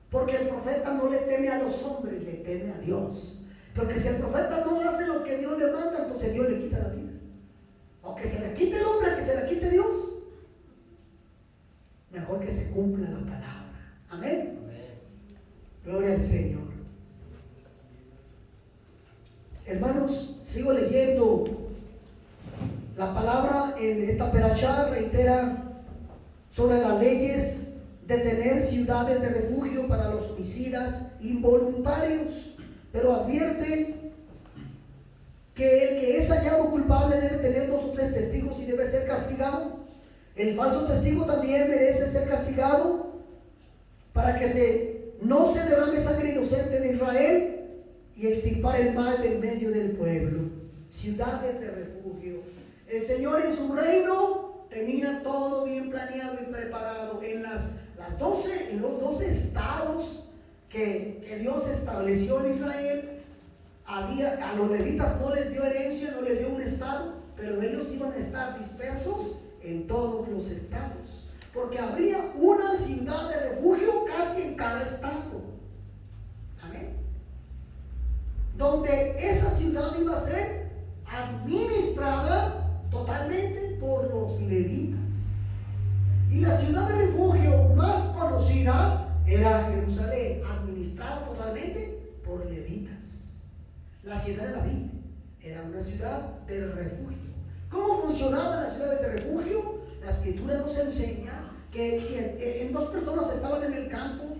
Porque el profeta no le teme a los hombres, le teme a Dios. Porque si el profeta no hace lo que Dios le manda, entonces Dios le quita la vida. Aunque se le quite el hombre, que se la quite Dios. Mejor que se cumpla la palabra. Amén. Gloria al Señor. Hermanos, sigo leyendo. La palabra en esta perashá reitera sobre las leyes de tener ciudades de refugio para los homicidas involuntarios, pero advierte que el que es hallado culpable debe tener 2 o 3 testigos y debe ser castigado. El falso testigo también merece ser castigado para que no se derrame sangre inocente de Israel y extirpar el mal en medio del pueblo. Ciudades de refugio. El Señor en su reino tenía todo bien planeado y preparado. En los 12 estados que Dios estableció en Israel, a los levitas no les dio herencia, no les dio un estado, pero ellos iban a estar dispersos en todos los estados, porque habría una ciudad de refugio casi en cada estado. Amén. Donde esa ciudad iba a ser administrada totalmente por los levitas. Y la ciudad de refugio más conocida era Jerusalén, administrada totalmente por levitas. La ciudad de David era una ciudad de refugio. ¿Cómo funcionaban las ciudades de refugio? La escritura nos enseña que si en 2 personas estaban en el campo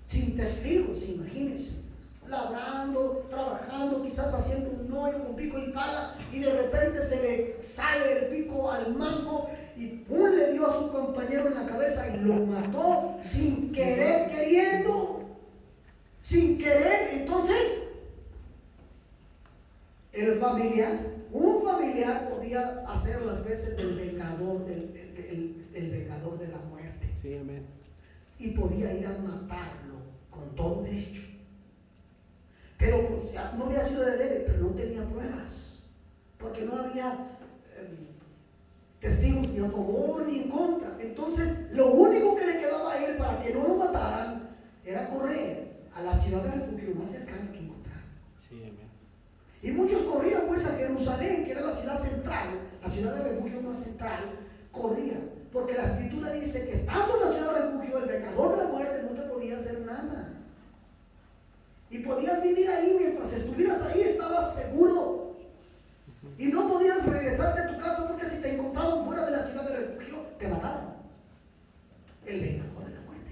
sin testigos, imagínense, labrando, trabajando, quizás haciendo un hoyo con pico y pala, y de repente se le sale el pico al mango y ¡pum! Le dio a su compañero en la cabeza y lo mató sin querer un familiar podía hacer las veces del vengador, el vengador de la muerte. Sí, amén. Y podía ir a matarlo con todo derecho. Pero pues, no había sido de ley, pero no tenía pruebas. Porque no había testigos ni a favor ni en contra. Entonces, lo único que le quedaba a él para que no lo mataran era correr a la ciudad de refugio más cercana que encontraran. Sí, amén. Y muchos corrían pues a Jerusalén, que era la ciudad central, la ciudad de refugio más central, corrían. Porque la escritura dice que estando en la ciudad de refugio, el vengador de la muerte no te podía hacer nada. Y podías vivir ahí, mientras estuvieras ahí estabas seguro. Y no podías regresarte a tu casa porque si te encontraban fuera de la ciudad de refugio, te mataban. El vengador de la muerte.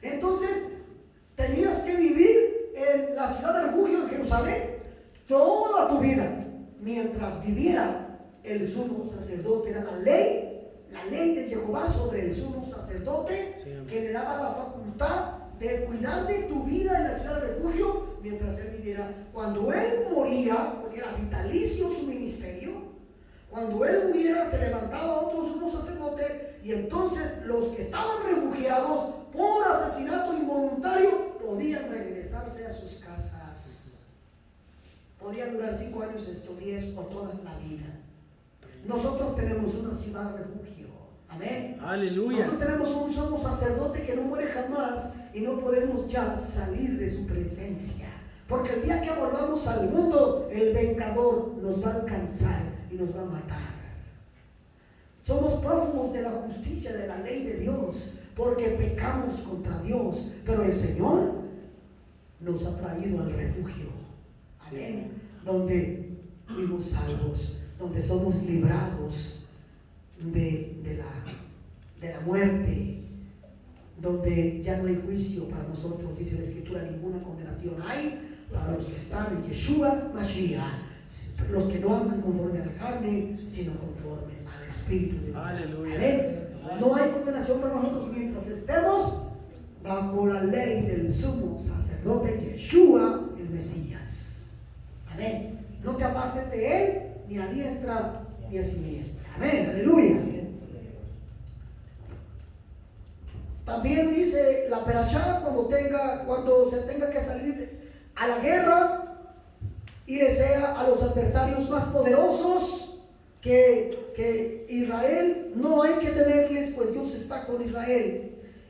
Entonces, tenías que vivir en la ciudad de refugio en Jerusalén toda tu vida. Mientras viviera el sumo sacerdote, era la ley de Jehová sobre el sumo sacerdote, sí, que le daba la facultad de cuidar de tu vida en la ciudad de refugio mientras él viviera. Cuando él moría, porque era vitalicio su ministerio, cuando él muriera se levantaba otro sumo sacerdote y entonces los que estaban refugiados por asesinato involuntario podían regresarse a sus casas. Podían durar 5 años, 10 o toda la vida. Nosotros tenemos una ciudad de refugio. Amén. Aleluya. Nosotros tenemos un sumo sacerdote que no muere jamás y no podemos ya salir de su presencia. Porque el día que volvamos al mundo, el vengador nos va a alcanzar y nos va a matar. Somos prófugos de la justicia, de la ley de Dios, porque pecamos contra Dios. Pero el Señor nos ha traído al refugio. Amén. Sí. Donde fuimos salvos, donde somos librados de la muerte, donde ya no hay juicio para nosotros, dice la Escritura, ninguna condenación hay para los que están en Yeshua Mashiach, los que no andan conforme a la carne, sino conforme al Espíritu de Dios. Aleluya. Amén. No hay condenación para nosotros mientras estemos bajo la ley del sumo sacerdote Yeshua el Mesías. Amén. No te apartes de él, ni a diestra ni a siniestra. Amén, aleluya. También dice la perashá, cuando se tenga que salir a la guerra y desea a los adversarios más poderosos que Israel, no hay que temerles, pues Dios está con Israel.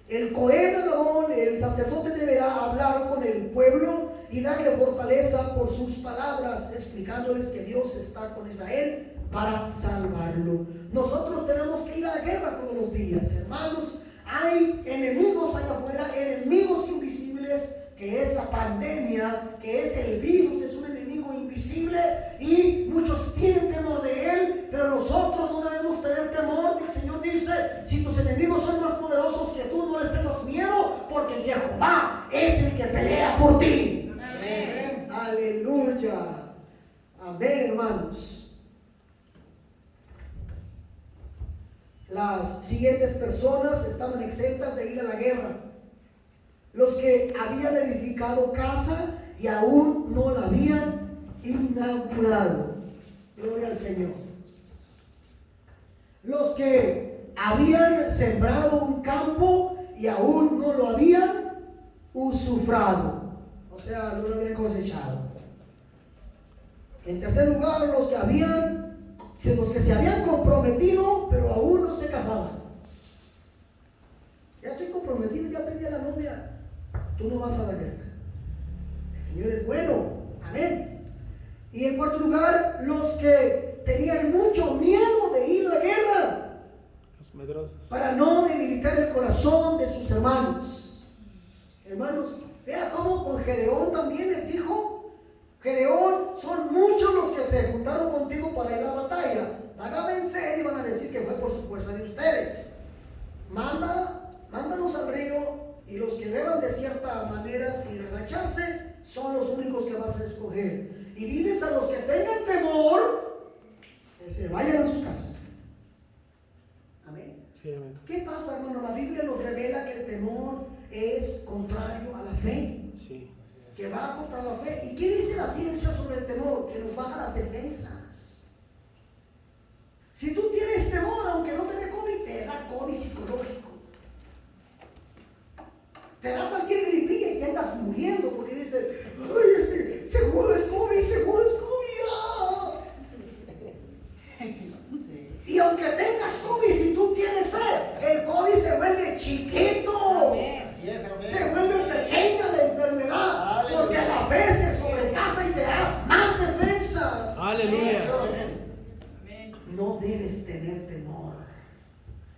El Cohen Aarón, el sacerdote, deberá hablar con el pueblo y darle fortaleza por sus palabras, explicándoles que Dios está con Israel para salvarlo. Nosotros tenemos que ir a la guerra todos los días, hermanos. Hay enemigos allá afuera, enemigos invisibles, que es la pandemia, que es el virus, es un enemigo invisible y muchos tienen temor de él, pero nosotros no debemos tener temor. El Señor dice, si tus enemigos son más poderosos que tú, no les tengas miedo, porque Jehová es el que pelea por ti. Amén. Aleluya. Amén, hermanos. Las siguientes personas estaban exentas de ir a la guerra: los que habían edificado casa y aún no la habían inaugurado. Gloria al Señor. Los que habían sembrado un campo y aún no lo habían usufrado, o sea, no lo habían cosechado. En tercer lugar, los que se habían comprometido pero aún no se casaban. Ya estoy comprometido, ya pedí a la novia, tú no vas a la guerra. El Señor es bueno, amén. Y en cuarto lugar, los que tenían mucho miedo de ir a la guerra, los medrosos, para no debilitar el corazón de sus hermanos. Hermanos, vea cómo con Gedeón también les dijo: Gedeón, son muchos los que se juntaron contigo para ir a la batalla. Van a vencer y van a decir que fue por su fuerza de ustedes. Mándanos al río, y los que beban de cierta manera sin agacharse son los únicos que vas a escoger. Y diles a los que tengan temor que se vayan a sus casas. Amén. Sí, amén. ¿Qué pasa, hermano? La Biblia nos revela que el temor es contrario a la fe. Sí. Que va contra la fe. ¿Y qué dice la ciencia sobre el temor? Que nos va no debes tener temor.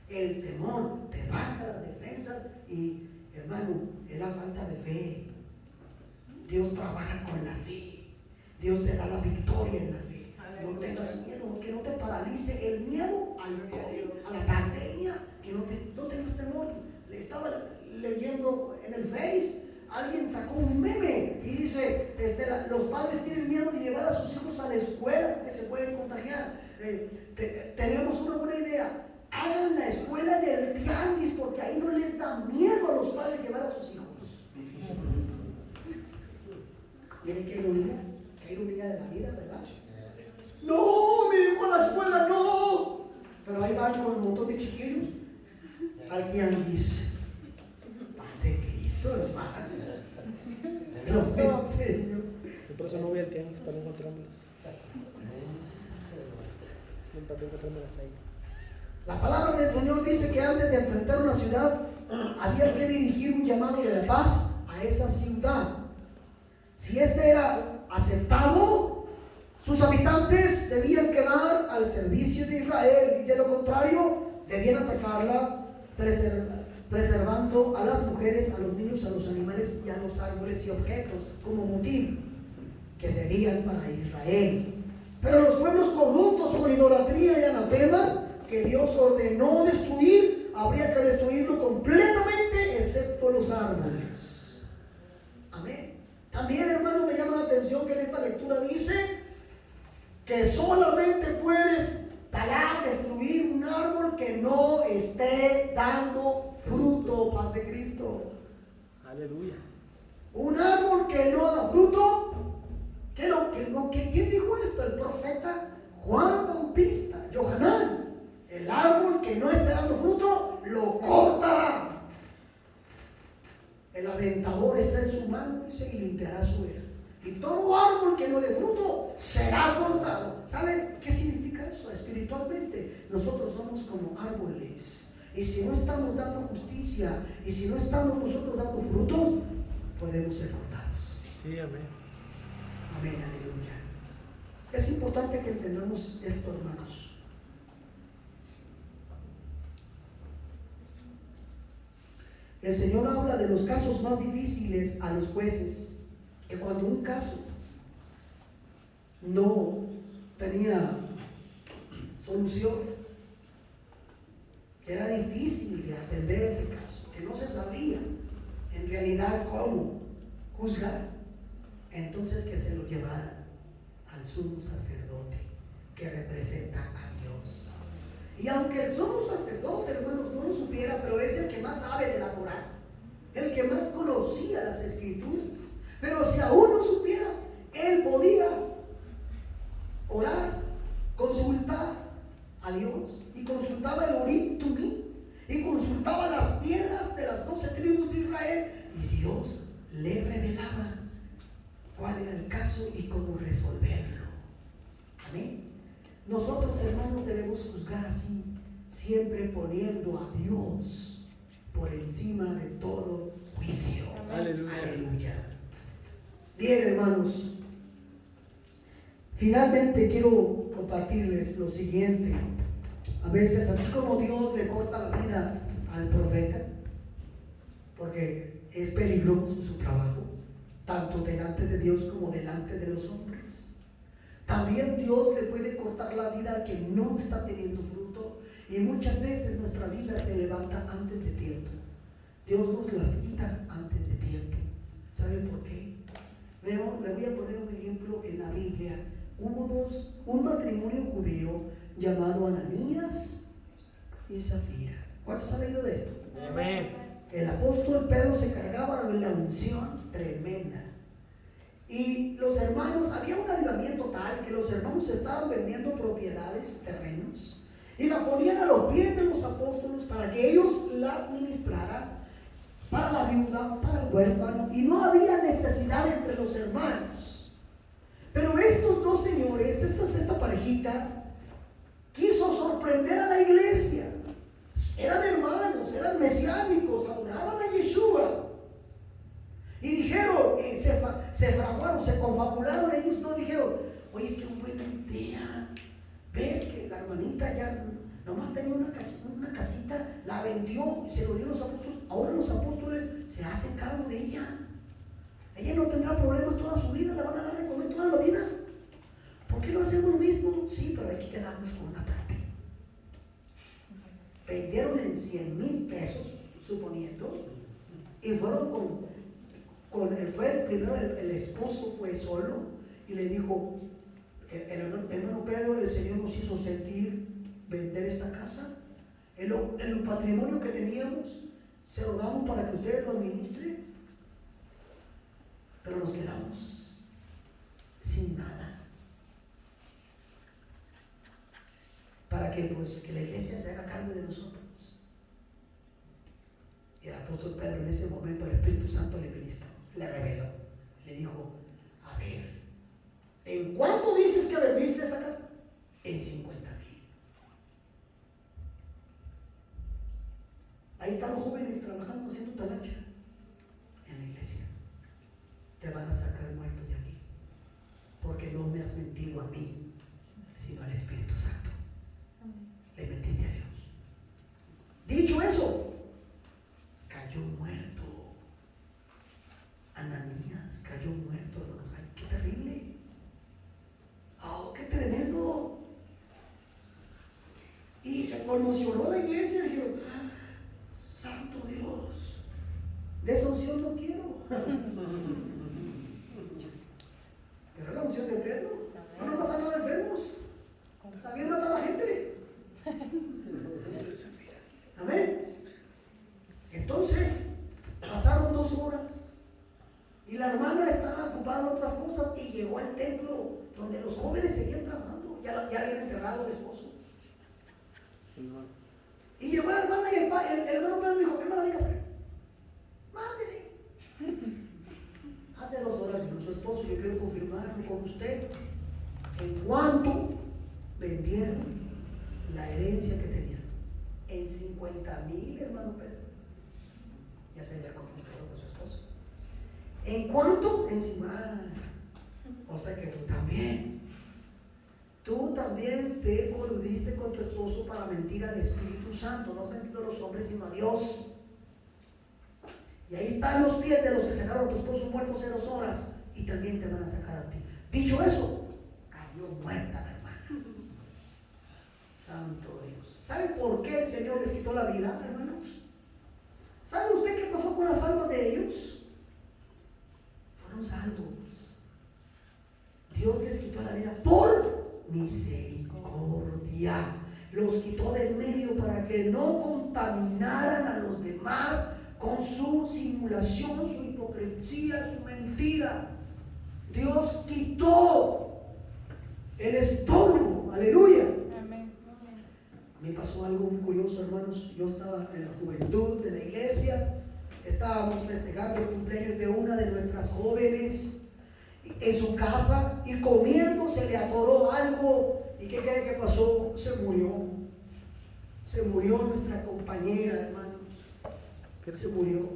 El temor te baja las defensas y, hermano, es la falta de fe. Dios trabaja con la fe. Dios te da la victoria en la fe. No tengas miedo, que no te paralice el miedo al COVID, a la pandemia, que no tengas temor. Le estaba leyendo en el Face, alguien sacó un meme y dice, los padres tienen miedo de llevar a sus hijos a la escuela porque se pueden contagiar. Tenemos una buena idea. Hagan la escuela en el tianguis porque ahí no les da miedo a los padres llevar a sus hijos. Miren qué ironía de la vida, ¿verdad? No, mi hijo a la escuela no. Pero ahí van con un montón de chiquillos al tianguis. Paz de Cristo, hermano. No, Señor. Yo por eso no voy al tianguis para no encontrármelos. Para no encontrármelas ahí. La palabra del Señor dice que antes de enfrentar una ciudad había que dirigir un llamado de paz a esa ciudad. Si este era aceptado, sus habitantes debían quedar al servicio de Israel y de lo contrario debían atacarla, preservando a las mujeres, a los niños, a los animales y a los árboles y objetos como motivo que serían para Israel. Pero los pueblos corruptos con idolatría y anatema que Dios ordenó destruir, habría que destruirlo completamente excepto los árboles. Amén. También, hermano, me llama la atención que en esta lectura dice que solamente puedes talar, destruir un árbol que no esté dando fruto. Paz de Cristo. Aleluya. Un árbol que no da fruto. ¿Quién dijo esto? El profeta Juan Bautista, Johanán. El árbol que no esté dando fruto, lo cortará. El aventador está en su mano y limpiará su era. Y todo árbol que no dé fruto será cortado. ¿Saben qué significa eso? Espiritualmente, nosotros somos como árboles. Y si no estamos dando justicia, y si no estamos nosotros dando frutos, podemos ser cortados. Sí, amén. Amén, aleluya. Es importante que entendamos esto, hermanos. El Señor habla de los casos más difíciles a los jueces, que cuando un caso no tenía solución, que era difícil de atender ese caso, que no se sabía en realidad cómo juzgar, entonces que se lo llevaran al sumo sacerdote que representa a Dios. Y aunque el sumo sacerdote, hermanos, no lo supiera, pero es el que más sabe de la Torá, el que más conocía las escrituras. Pero si aún no supiera, él podía orar, consultar a Dios, y consultaba el Urim Tumim, y consultaba las piedras de las 12 tribus de Israel, y Dios le revelaba cuál era el caso y cómo resolverlo. Amén. Nosotros, hermanos, debemos juzgar así, siempre poniendo a Dios por encima de todo juicio. Aleluya. Aleluya. Bien, hermanos, finalmente quiero compartirles lo siguiente. A veces, así como Dios le corta la vida al profeta, porque es peligroso su trabajo, tanto delante de Dios como delante de los hombres, también Dios le puede cortar la vida al que no está teniendo fruto, y muchas veces nuestra vida se levanta antes de tiempo. Dios nos las quita antes de tiempo. ¿Saben por qué? Le voy a poner un ejemplo en la Biblia. Hubo un matrimonio judío llamado Ananías y Zafira. ¿Cuántos han leído de esto? Amén. El apóstol Pedro se cargaba de la unción tremenda. Y los hermanos, había un avivamiento tal que los hermanos estaban vendiendo propiedades, terrenos, y la ponían a los pies de los apóstoles para que ellos la administraran para la viuda, para el huérfano, y no había necesidad entre los hermanos. Pero estos dos señores, esta parejita, quiso sorprender a la iglesia. Eran hermanos, eran mesiánicos, adoraban a Yeshua. Y dijeron, se fraguaron, se confabularon, ellos no dijeron, oye, es que buena idea. ¿Ves que la hermanita dio, se lo dio a los apóstoles. Ahora los apóstoles se hacen cargo de ella. Ella no tendrá problemas toda su vida, le van a dar de comer toda la vida. ¿Por qué no hacemos lo mismo? Sí, pero hay que quedarnos con una parte. Vendieron en 100,000 pesos, suponiendo, y fueron fue primero el esposo fue solo y le dijo, hermano Pedro, el Señor nos hizo sentir vender esta casa, el patrimonio que teníamos, se lo damos para que ustedes lo administren, pero nos quedamos sin nada, para que la iglesia se haga cargo de nosotros. Y el apóstol Pedro en ese momento, el Espíritu Santo le ministró, le reveló, le dijo, a ver, ¿en cuánto dices que vendiste esa casa? En 50,000. Ahí están los jóvenes trabajando, haciendo talacha en la iglesia. Te van a sacar muerto de aquí, porque no me has mentido a mí, sino al Espíritu Santo. Le mentiste a Dios. Dicho eso, cayó muerto. Ananías cayó muerto, hermano. Ay, qué terrible. Oh, qué tremendo. Y se conmocionó la iglesia y dijeron, santo Dios, de esa unción no quiero. Pero la unción de Pedro, no nos pasa nada enfermos. También mata a la gente. Amén. Entonces, pasaron 2 horas y la hermana estaba ocupada en otras cosas y llegó al templo donde los jóvenes seguían trabajando. Ya habían enterrado al esposo. Y llegó la hermana y el hermano Pedro dijo, hermana, venga, mándele. Hace 2 horas vino su esposo, yo quiero confirmarlo con usted. En cuanto vendieron la herencia que tenían, en 50,000, hermano Pedro. Ya se había confundido con su esposo. ¿En cuánto? En 50,000. O sea que tú también te coludiste con tu esposo para mentir al Espíritu Santo. No has mentido a los hombres sino a Dios. Y ahí están los pies de los que sacaron a tu esposo muerto hace 2 horas y también te van a sacar a ti. Dicho eso, cayó muerta la hermana. Santo Dios. ¿Sabe por qué el Señor les quitó la vida, hermanos? ¿Sabe usted qué pasó con las almas de ellos? Fueron salvos. Dios les quitó la vida por misericordia. Los quitó del medio para que no contaminaran a los demás con su simulación, su hipocresía, su mentira. Dios quitó el estorbo. Aleluya. Me pasó algo muy curioso, hermanos. Yo estaba en la juventud de la iglesia, estábamos festejando el cumpleaños de una de nuestras jóvenes en su casa y comiendo se le atoró algo. ¿Y qué cree que pasó? Se murió nuestra compañera, hermanos. Se murió.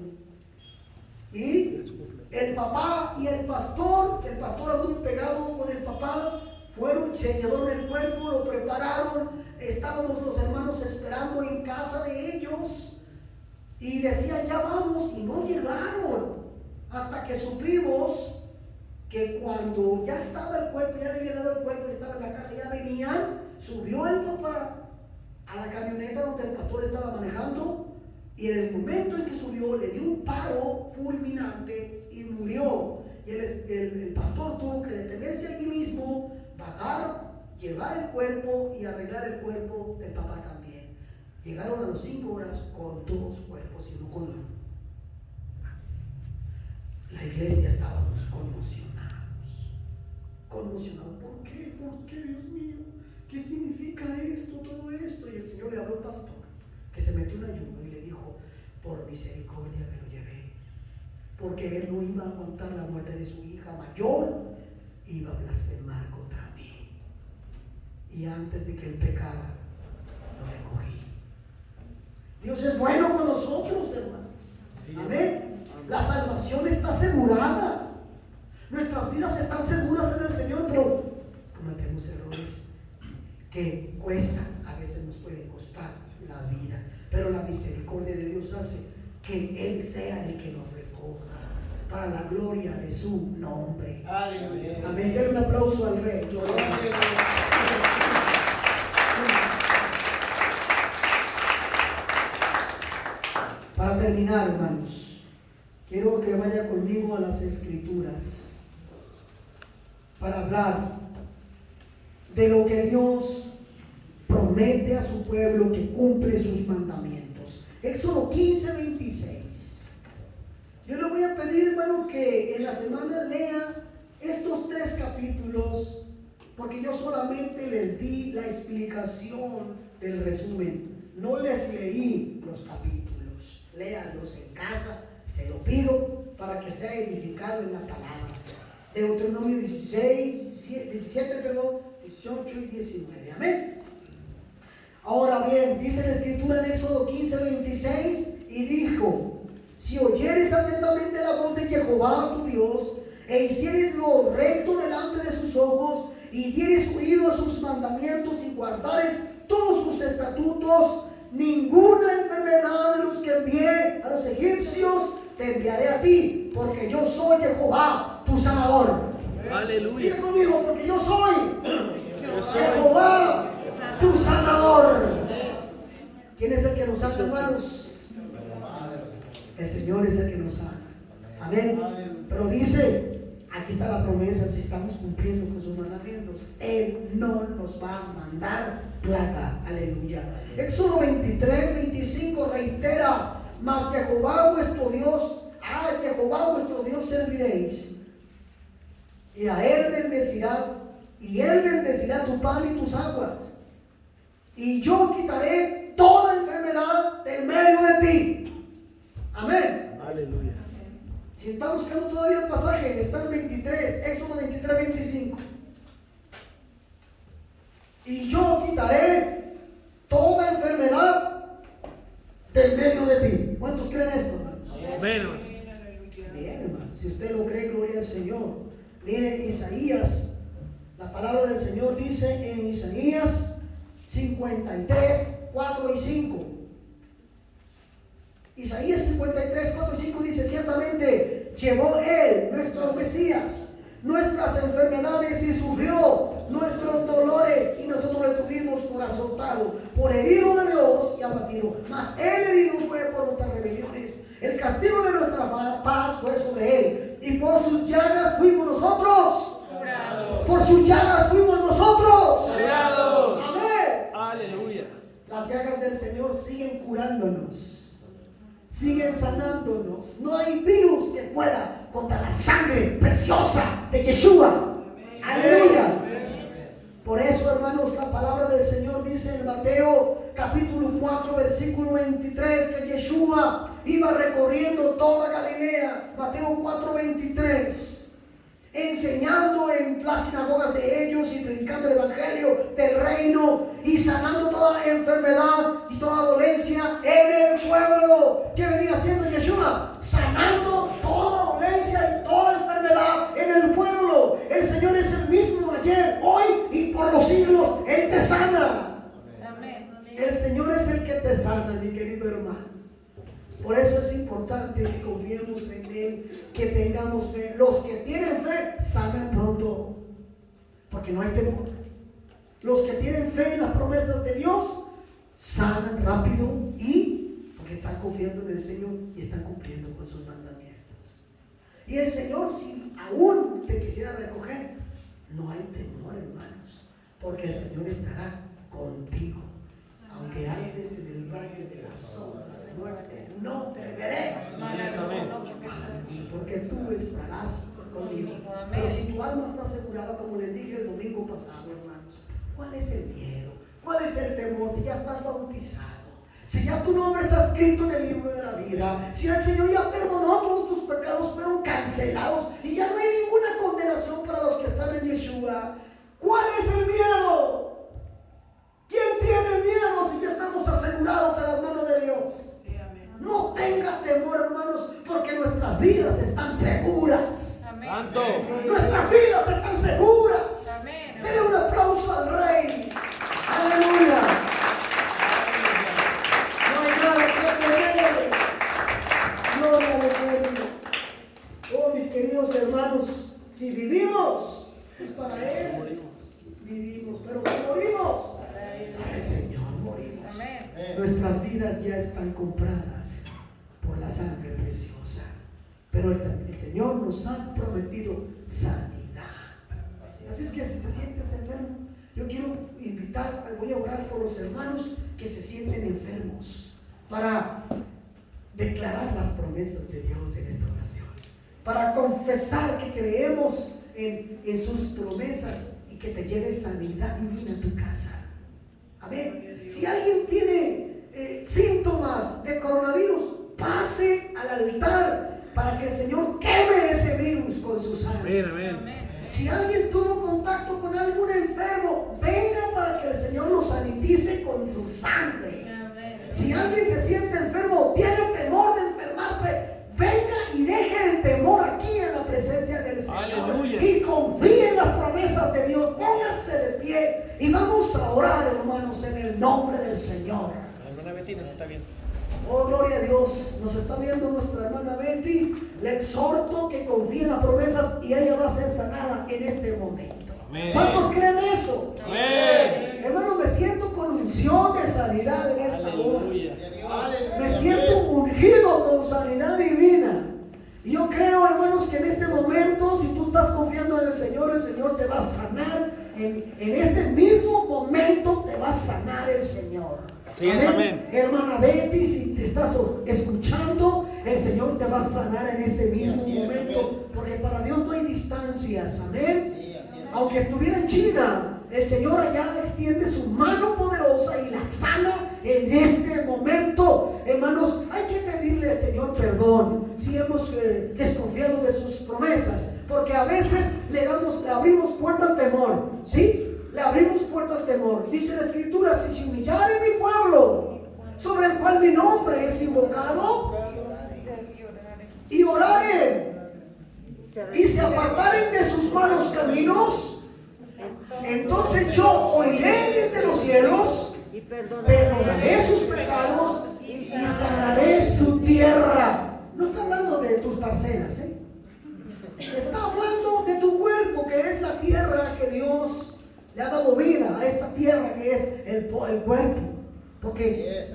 Y el papá y el pastor anduvo pegado con el papá, se llevaron el cuerpo, lo prepararon. Estábamos los hermanos esperando en casa de ellos y decían ya vamos, y no llegaron hasta que supimos que cuando ya estaba el cuerpo, ya le habían dado el cuerpo y estaba en la caja, ya venían, subió el papá a la camioneta donde el pastor estaba manejando y en el momento en que subió le dio un paro fulminante y murió. Y el pastor tuvo que detenerse allí mismo, bajar, llevar el cuerpo y arreglar el cuerpo del papá también. Llegaron a las 5 horas con 2 cuerpos y no con uno. La iglesia estábamos conmocionados. ¿Por qué? Dios mío? ¿Qué significa esto, todo esto? Y el Señor le habló al pastor, que se metió en ayuno y le dijo, por misericordia me lo llevé, porque él no iba a aguantar la muerte de su hija mayor, iba a blasfemar contra mí. Y antes de que él pecara, lo recogí. Dios es bueno con nosotros, hermanos. Sí. Amén. La salvación está asegurada. Nuestras vidas están seguras en el Señor, pero cometemos errores que cuestan, a veces nos pueden costar la vida. Pero la misericordia de que Él sea el que nos recoja para la gloria de su nombre. Aleluya. Amén. Denle un aplauso al Rey. Gloria a Dios. Para terminar, hermanos, quiero que vaya conmigo a las Escrituras para hablar de lo que Dios promete a su pueblo, que cumple sus mandamientos. Éxodo 15:26. Yo le voy a pedir, hermano, que en la semana lea estos 3 capítulos, porque yo solamente les di la explicación del resumen. No les leí los capítulos. Léanlos en casa, se lo pido para que sea edificado en la palabra. Deuteronomio 17, 18 y 19. Amén. Ahora bien, dice la Escritura en Éxodo 15:26, y dijo: si oyeres atentamente la voz de Jehová tu Dios, e hicieres lo recto delante de sus ojos, y dieres oído a sus mandamientos, y guardares todos sus estatutos, ninguna enfermedad de los que envié a los egipcios te enviaré a ti, porque yo soy Jehová tu sanador. Aleluya. Diga conmigo: porque yo soy Jehová tu sanador. ¿Quién es el que nos sana, hermanos? El Señor es el que nos sana. Amén. Pero dice, aquí está la promesa: si estamos cumpliendo con sus mandamientos, Él no nos va a mandar plaga. Aleluya. Éxodo 23:25 reitera: mas Jehová vuestro Dios, a Jehová vuestro Dios serviréis, y a Él bendecirá, y Él bendecirá tu pan y tus aguas, y yo quitaré toda enfermedad del medio de ti. Amén. Aleluya. Si está buscando todavía el pasaje, está en 23, Éxodo 23:25. Y yo quitaré toda enfermedad del medio de ti. ¿Cuántos creen esto, hermanos? Amén, hermano. Bien, hermano. Si usted lo cree, gloria al Señor. Mire Isaías, la palabra del Señor dice en Isaías 53, 4 y 5. Isaías 53, 4 y 5 dice: ciertamente llevó Él, nuestro Mesías, nuestras enfermedades y sufrió nuestros dolores, y nosotros le tuvimos por azotado, por herido de Dios y abatido. Mas Él herido fue por nuestras rebeliones, el castigo de nuestra paz fue sobre Él, y por sus llagas fuimos nosotros curados. Por sus llagas fuimos nosotros Curados. Amén. Aleluya. Las llagas del Señor siguen curándonos, siguen sanándonos. No hay virus que pueda contra la sangre preciosa de Yeshua. Aleluya. Por eso, hermanos, la palabra del Señor dice en Mateo capítulo 4 versículo 23 que Yeshua iba recorriendo toda Galilea. Mateo 4:23, enseñando en las sinagogas de ellos y predicando el evangelio del reino y sanando toda enfermedad y toda dolencia en el pueblo. ¿Qué venía haciendo Yeshua? Sanando toda dolencia y toda enfermedad en el pueblo. El Señor es el mismo ayer, hoy y por los siglos. Él te sana. El Señor es el que te sana, mi querido hermano. Por eso es importante que confiemos en Él, que tengamos fe. Los que tienen fe sanan pronto, porque no hay temor. Los que tienen fe en las promesas de Dios sanan rápido, y porque están confiando en el Señor y están cumpliendo con sus mandamientos. Y el Señor, si aún te quisiera recoger, no hay temor, hermanos, porque el Señor estará contigo. Aunque andes en el valle de la sombra de muerte, no temeré, porque tú estarás conmigo. Pero si tu alma está asegurada, como les dije el domingo pasado, hermanos, ¿cuál es el miedo? ¿Cuál es el temor? Si ya estás bautizado, si ya tu nombre está escrito en el libro de la vida, si el Señor ya perdonó todos tus pecados, fueron cancelados y ya no hay ninguna condenación para los que están en Yeshua, ¿cuál es el miedo? ¿Quién tiene miedo si ya estamos asegurados en las manos de Dios? No tenga temor, hermanos, porque nuestras vidas están seguras. Santo. Nuestras vidas están seguras. Denle un aplauso al Rey. Aleluya. No hay nada que temer. vidas ya están compradas por la sangre preciosa. Pero el Señor nos ha prometido sanidad. Así es que si te sientes enfermo, yo quiero invitar, voy a orar por los hermanos que se sienten enfermos, para declarar las promesas de Dios en esta oración, para confesar que creemos en sus promesas y que te lleve sanidad divina a tu casa. Amén. Si alguien tiene síntomas de coronavirus, pase al altar para que el Señor queme ese virus con su sangre. Amén, amén. Si alguien tuvo contacto con algún enfermo, venga para que el Señor lo sanitice con su sangre. Si alguien se siente enfermo, tiene temor de enfermarse, venga y deje el temor aquí en la presencia del Señor. Aleluya. Y confíe en las promesas de Dios. Póngase de pie y vamos a orar, hermanos, en el nombre del Señor. Hermana Betty, ¿se está bien? Oh, gloria a Dios. Nos está viendo nuestra hermana Betty. Le exhorto que confíe en las promesas y ella va a ser sanada en este momento. Amén. ¿Cuántos creen eso? Amén. Hermano, me siento con unción de sanidad en esta hora. Aleluya. Me siento ungido con sanidad divina. Y yo creo, hermanos, que en este momento, si tú estás confiando en el Señor te va a sanar. En este mismo momento te va a sanar el Señor. Así es, amén. Hermana Betty, si te estás escuchando, el Señor te va a sanar en este mismo momento. Porque para Dios no hay distancias. Amén. Aunque estuviera en China, el Señor allá extiende su mano poderosa y la sana en este momento. Hermanos, hay que pedirle al Señor perdón si hemos desconfiado de sus promesas, porque a veces le abrimos puerta al temor. ¿Sí? Le abrimos puerta al temor. Dice la Escritura: si se humillare mi pueblo, sobre el cual mi nombre es invocado, y oraren y se apartaren de sus malos caminos, entonces yo oiré desde los cielos, perdonaré sus pecados y sanaré su tierra. No está hablando de tus parcelas, está hablando de tu cuerpo, que es la tierra que Dios le ha dado vida, a esta tierra que es el cuerpo, porque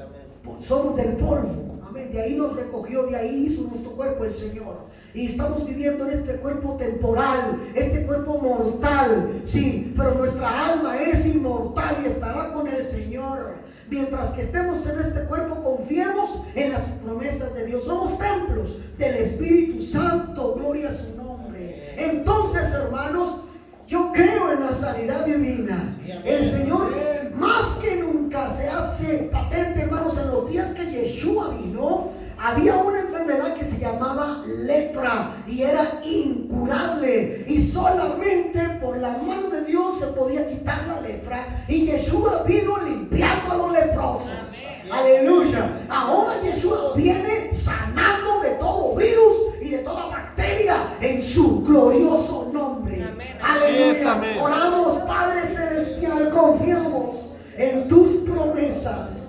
somos del polvo. Amén. De ahí nos recogió, de ahí hizo nuestro cuerpo el Señor. Y estamos viviendo en este cuerpo temporal, este cuerpo mortal, sí, pero nuestra alma es inmortal y estará con el Señor. Mientras que estemos en este cuerpo, confiemos en las promesas de Dios. Somos templos del Espíritu Santo, gloria a su nombre. Entonces, hermanos, yo creo en la sanidad divina. El Señor más que nunca se hace patente, hermanos. En los días que Yeshua vino, había una enfermedad que se llamaba lepra y era incurable, y solamente por la mano de Dios se podía quitar la lepra, y Yeshua vino limpiando a los leprosos. Aleluya. Ahora Yeshua viene sanando de todo virus y de toda bacteria en su glorioso nombre. Amén. Aleluya. Amén. Oramos, Padre Celestial, confiamos en tus promesas.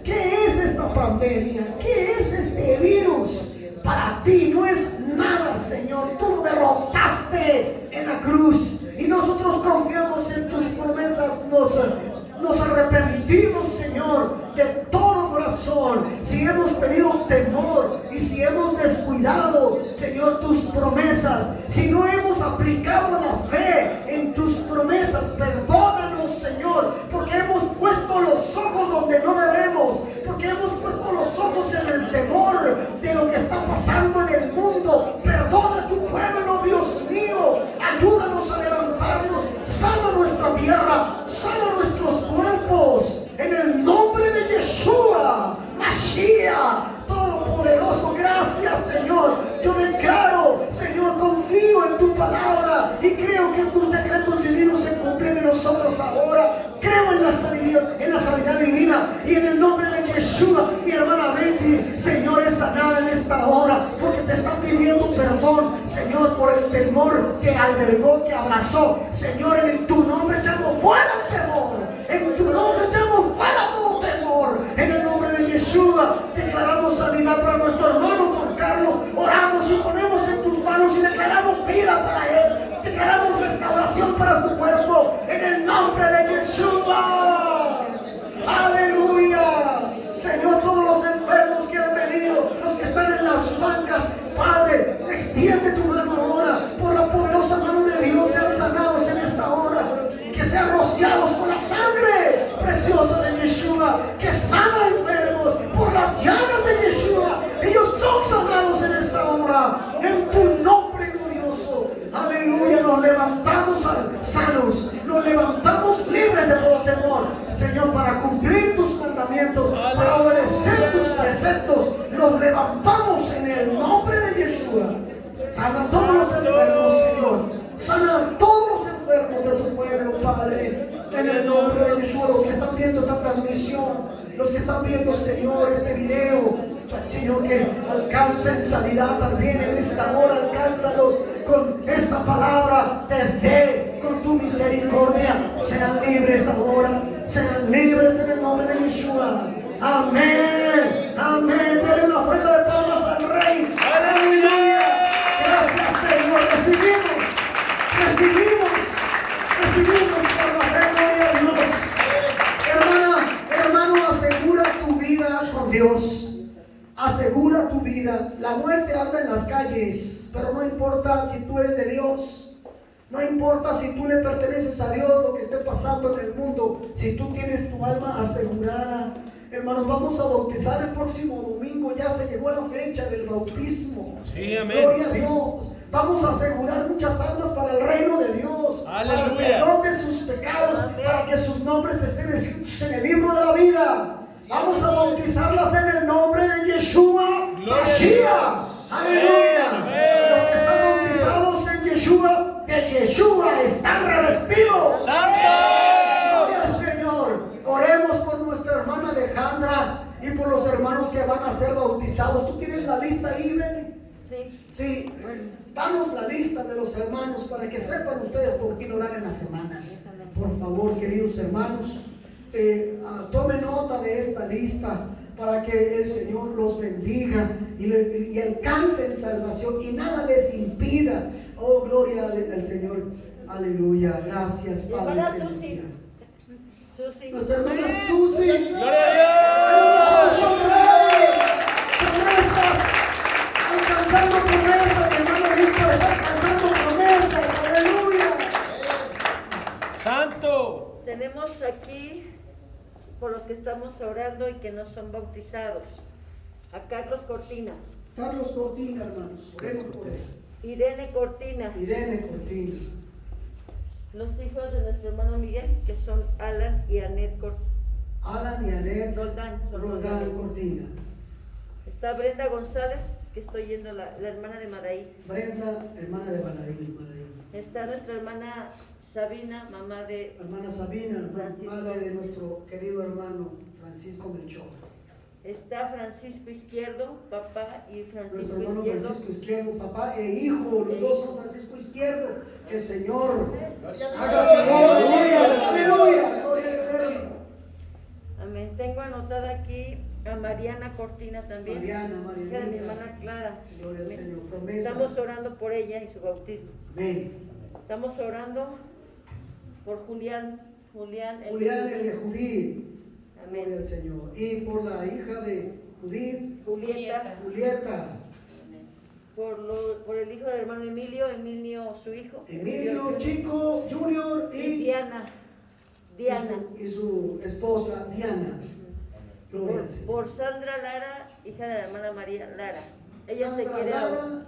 ¿Qué es esta pandemia? ¿Qué es este virus? Para ti no es nada, Señor. Tú lo derrotaste en la cruz y nosotros confiamos en tus promesas. Nos arrepentimos, Señor, de todo corazón si hemos tenido temor y si hemos descuidado, Señor, tus promesas, si no hemos aplicado la fe en tus promesas. Perdónanos, Señor, porque hemos puesto los ojos donde no debemos, porque hemos puesto los ojos en el temor de lo que está pasando en el mundo. Perdona a tu pueblo, Dios mío. Ayúdanos a levantarnos. Sana nuestra tierra, sana nuestros cuerpos, en el nombre de Yeshua Mashiach, Todopoderoso. Gracias, Señor. Yo declaro, Señor, confío en tu palabra y creo que tus decretos divinos se cumplen en nosotros ahora. Creo en la sanidad divina, y en el nombre de Yeshua, mi hermana Betty, Señor, es sanada en esta hora, porque te está pidiendo perdón, Señor, por el temor que albergó, que abrazó. Señor, en tu nombre llamo fuera el temor, en tu nombre llamo fuera todo temor. En el nombre de Yeshua declaramos sanidad para nuestro hermano Juan Carlos. Oramos y ponemos en tus manos y declaramos vida para él. Declaramos restauración para su cuerpo en el nombre de Yeshua. Aleluya. Señor, todo rociados con la sangre preciosa de Yeshua, que sana enfermos por las llagas de Yeshua. Ellos son sanados en esta hora, en tu nombre glorioso. Aleluya, nos levantamos sanos, nos levantamos libres de todo temor, Señor, para cumplir tus mandamientos, para obedecer tus preceptos. Nos levantamos en el nombre de Yeshua. Sana a todos los enfermos, Señor. Sana a todos los enfermos de tu pueblo, Padre. En el nombre de Yeshua, los que están viendo esta transmisión, los que están viendo, Señor, este video, Señor, que alcancen sanidad también en esta hora. Alcánzalos con esta palabra de fe, con tu misericordia. Sean libres ahora, sean libres en el nombre de Yeshua. Amén, amén. Denle una ofrenda de palmas al Rey. Aleluya. Gracias, Señor. Recibimos por la fe, gloria a Dios. Hermano, asegura tu vida con Dios. Asegura tu vida. La muerte anda en las calles, pero no importa si tú eres de Dios. No importa si tú le perteneces a Dios, lo que esté pasando en el mundo. Si tú tienes tu alma asegurada. Hermanos, vamos a bautizar el próximo domingo. Ya se llegó la fecha del bautismo. Sí, amén. Gloria a Dios. Vamos a asegurar muchas almas para el reino de Dios. Aleluya. Para el perdón de sus pecados. Para que sus nombres estén escritos en el libro de la vida. Vamos a bautizarlas en el nombre de Yeshua Mashiach. Aleluya. Amén. Los que están bautizados en Yeshua, de Yeshua están revestidos. Gloria al Señor. Oremos por nuestra hermana Alejandra y por los hermanos que van a ser bautizados. ¿Tú tienes la lista ahí, Ben? Sí. Danos la lista de los hermanos para que sepan ustedes por quién orar en la semana. Por favor, queridos hermanos, tomen nota de esta lista para que el Señor los bendiga y alcancen salvación y nada les impida. Oh, gloria al Señor. Aleluya. Gracias, Padre Celestial. Nuestra hermana Susi. ¡Gloria a Dios! Promesas. Alcanzando promesas. Mi hermano Víctor está alcanzando promesas. Aleluya. ¡Santo! Tenemos aquí, por los que estamos orando y que no son bautizados, a Carlos Cortina, Carlos Cortina, hermanos. Oremos por él. Irene Cortina, Irene Cortina. los hijos de nuestro hermano Miguel, que son Alan y Anet Alan y Anet Roldán. Roldán Cortina. Está Brenda González, que estoy yendo, la hermana de Madaí. Brenda, hermana de Madaí. Está nuestra hermana Sabina, mamá de Hermana Sabina, Francisco. madre de nuestro querido hermano Francisco Melchor. Está Francisco Izquierdo, papá, y Nuestro Francisco hermano Izquierdo. Francisco Izquierdo, papá e hijo, los dos son Francisco Izquierdo. Que el Señor haga su obra. Aleluya. Gloria al Eterno. Amén. Tengo anotada aquí a Mariana Cortina también. Mariana, Hija de mi Marianita. hermana Clara. Gloria al Amén. Señor. Promesa. Estamos orando por ella y su bautismo. Amén. Estamos orando por Julián Julián el de Judí. Gloria Amén. al Señor. Y por la hija de Judí, Julieta. Julieta. Por el hijo del hermano Emilio su hijo. Emilio Chico Junior y Diana. y su esposa Diana. Gloria al Señor. Por Sandra Lara, hija de la hermana María Lara. Ella Sandra se quiere Lara,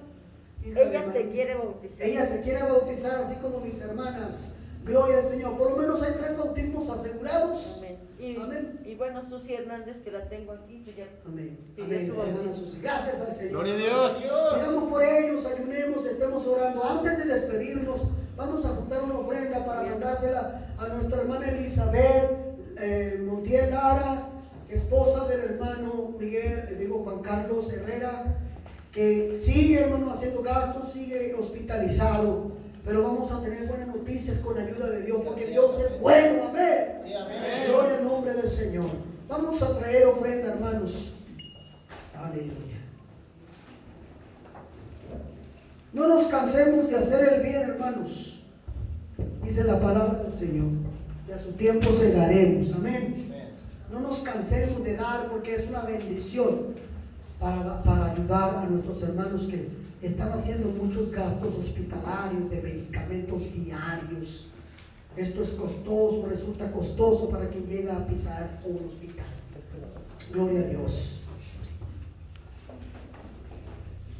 hija de ella se María. quiere bautizar. Ella se quiere bautizar así como mis hermanas. Gloria al Señor. Por lo menos hay 3 bautismos asegurados. Amén. Amén. Y bueno, Susi Hernández, que la tengo aquí, pues ya Amén. pidió Amén. su Hermana bautismo. Susi. Gracias al Señor. ¡Gloria a Dios! Pidamos por ellos, ayunemos, estemos orando. Antes de despedirnos, vamos a juntar una ofrenda para mandársela a nuestra hermana Elizabeth Montiel Lara, esposa del hermano Juan Carlos Herrera, que sigue, hermano, haciendo gastos, sigue hospitalizado. Pero vamos a tener buenas noticias con la ayuda de Dios, porque Dios es bueno. Amén. Sí, amén. Gloria al nombre del Señor. Vamos a traer ofrenda, hermanos. Aleluya. No nos cansemos de hacer el bien, hermanos. Dice la palabra del Señor. Y a su tiempo segaremos. Amén. No nos cansemos de dar, porque es una bendición para ayudar a nuestros hermanos que están haciendo muchos gastos hospitalarios, de medicamentos diarios. Esto es costoso, resulta costoso para quien llega a pisar un hospital. Gloria a Dios.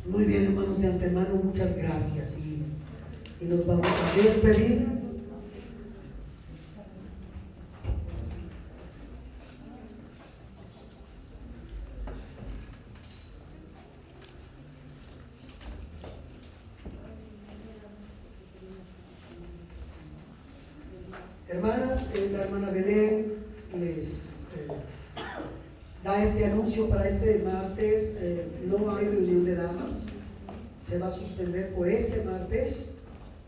Muy bien, hermanos, de antemano, muchas gracias. Y nos vamos a despedir. Hermanas, la hermana Belén les da este anuncio para este martes. No hay reunión de damas, se va a suspender por este martes,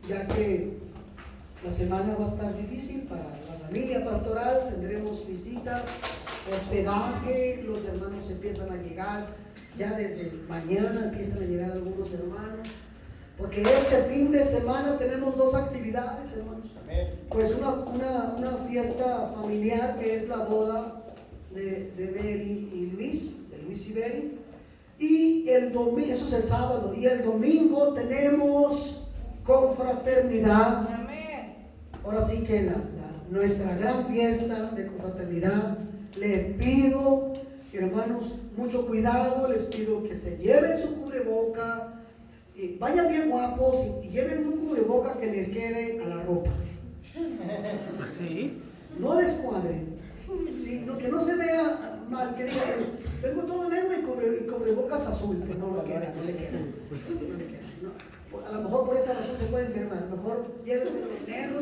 ya que la semana va a estar difícil para la familia pastoral. Tendremos visitas, hospedaje, los hermanos empiezan a llegar, ya desde mañana empiezan a llegar algunos hermanos, porque este fin de semana tenemos dos actividades, hermanos. Pues una fiesta familiar, que es la boda de Beri y Luis, de Luis y Beri, y el domingo, eso es el sábado, y el domingo tenemos confraternidad. Ahora sí que nuestra gran fiesta de confraternidad. Les pido, hermanos, mucho cuidado, les pido que se lleven su cubreboca, vayan bien guapos y lleven un cubreboca que les quede a la ropa. ¿Sí? No descuadren, ¿sí? Que no se vea mal, que digan, vengo todo negro y cubrebocas azul, que no le queda. No. A lo mejor por esa razón se puede enfermar. A lo mejor lléveselo negro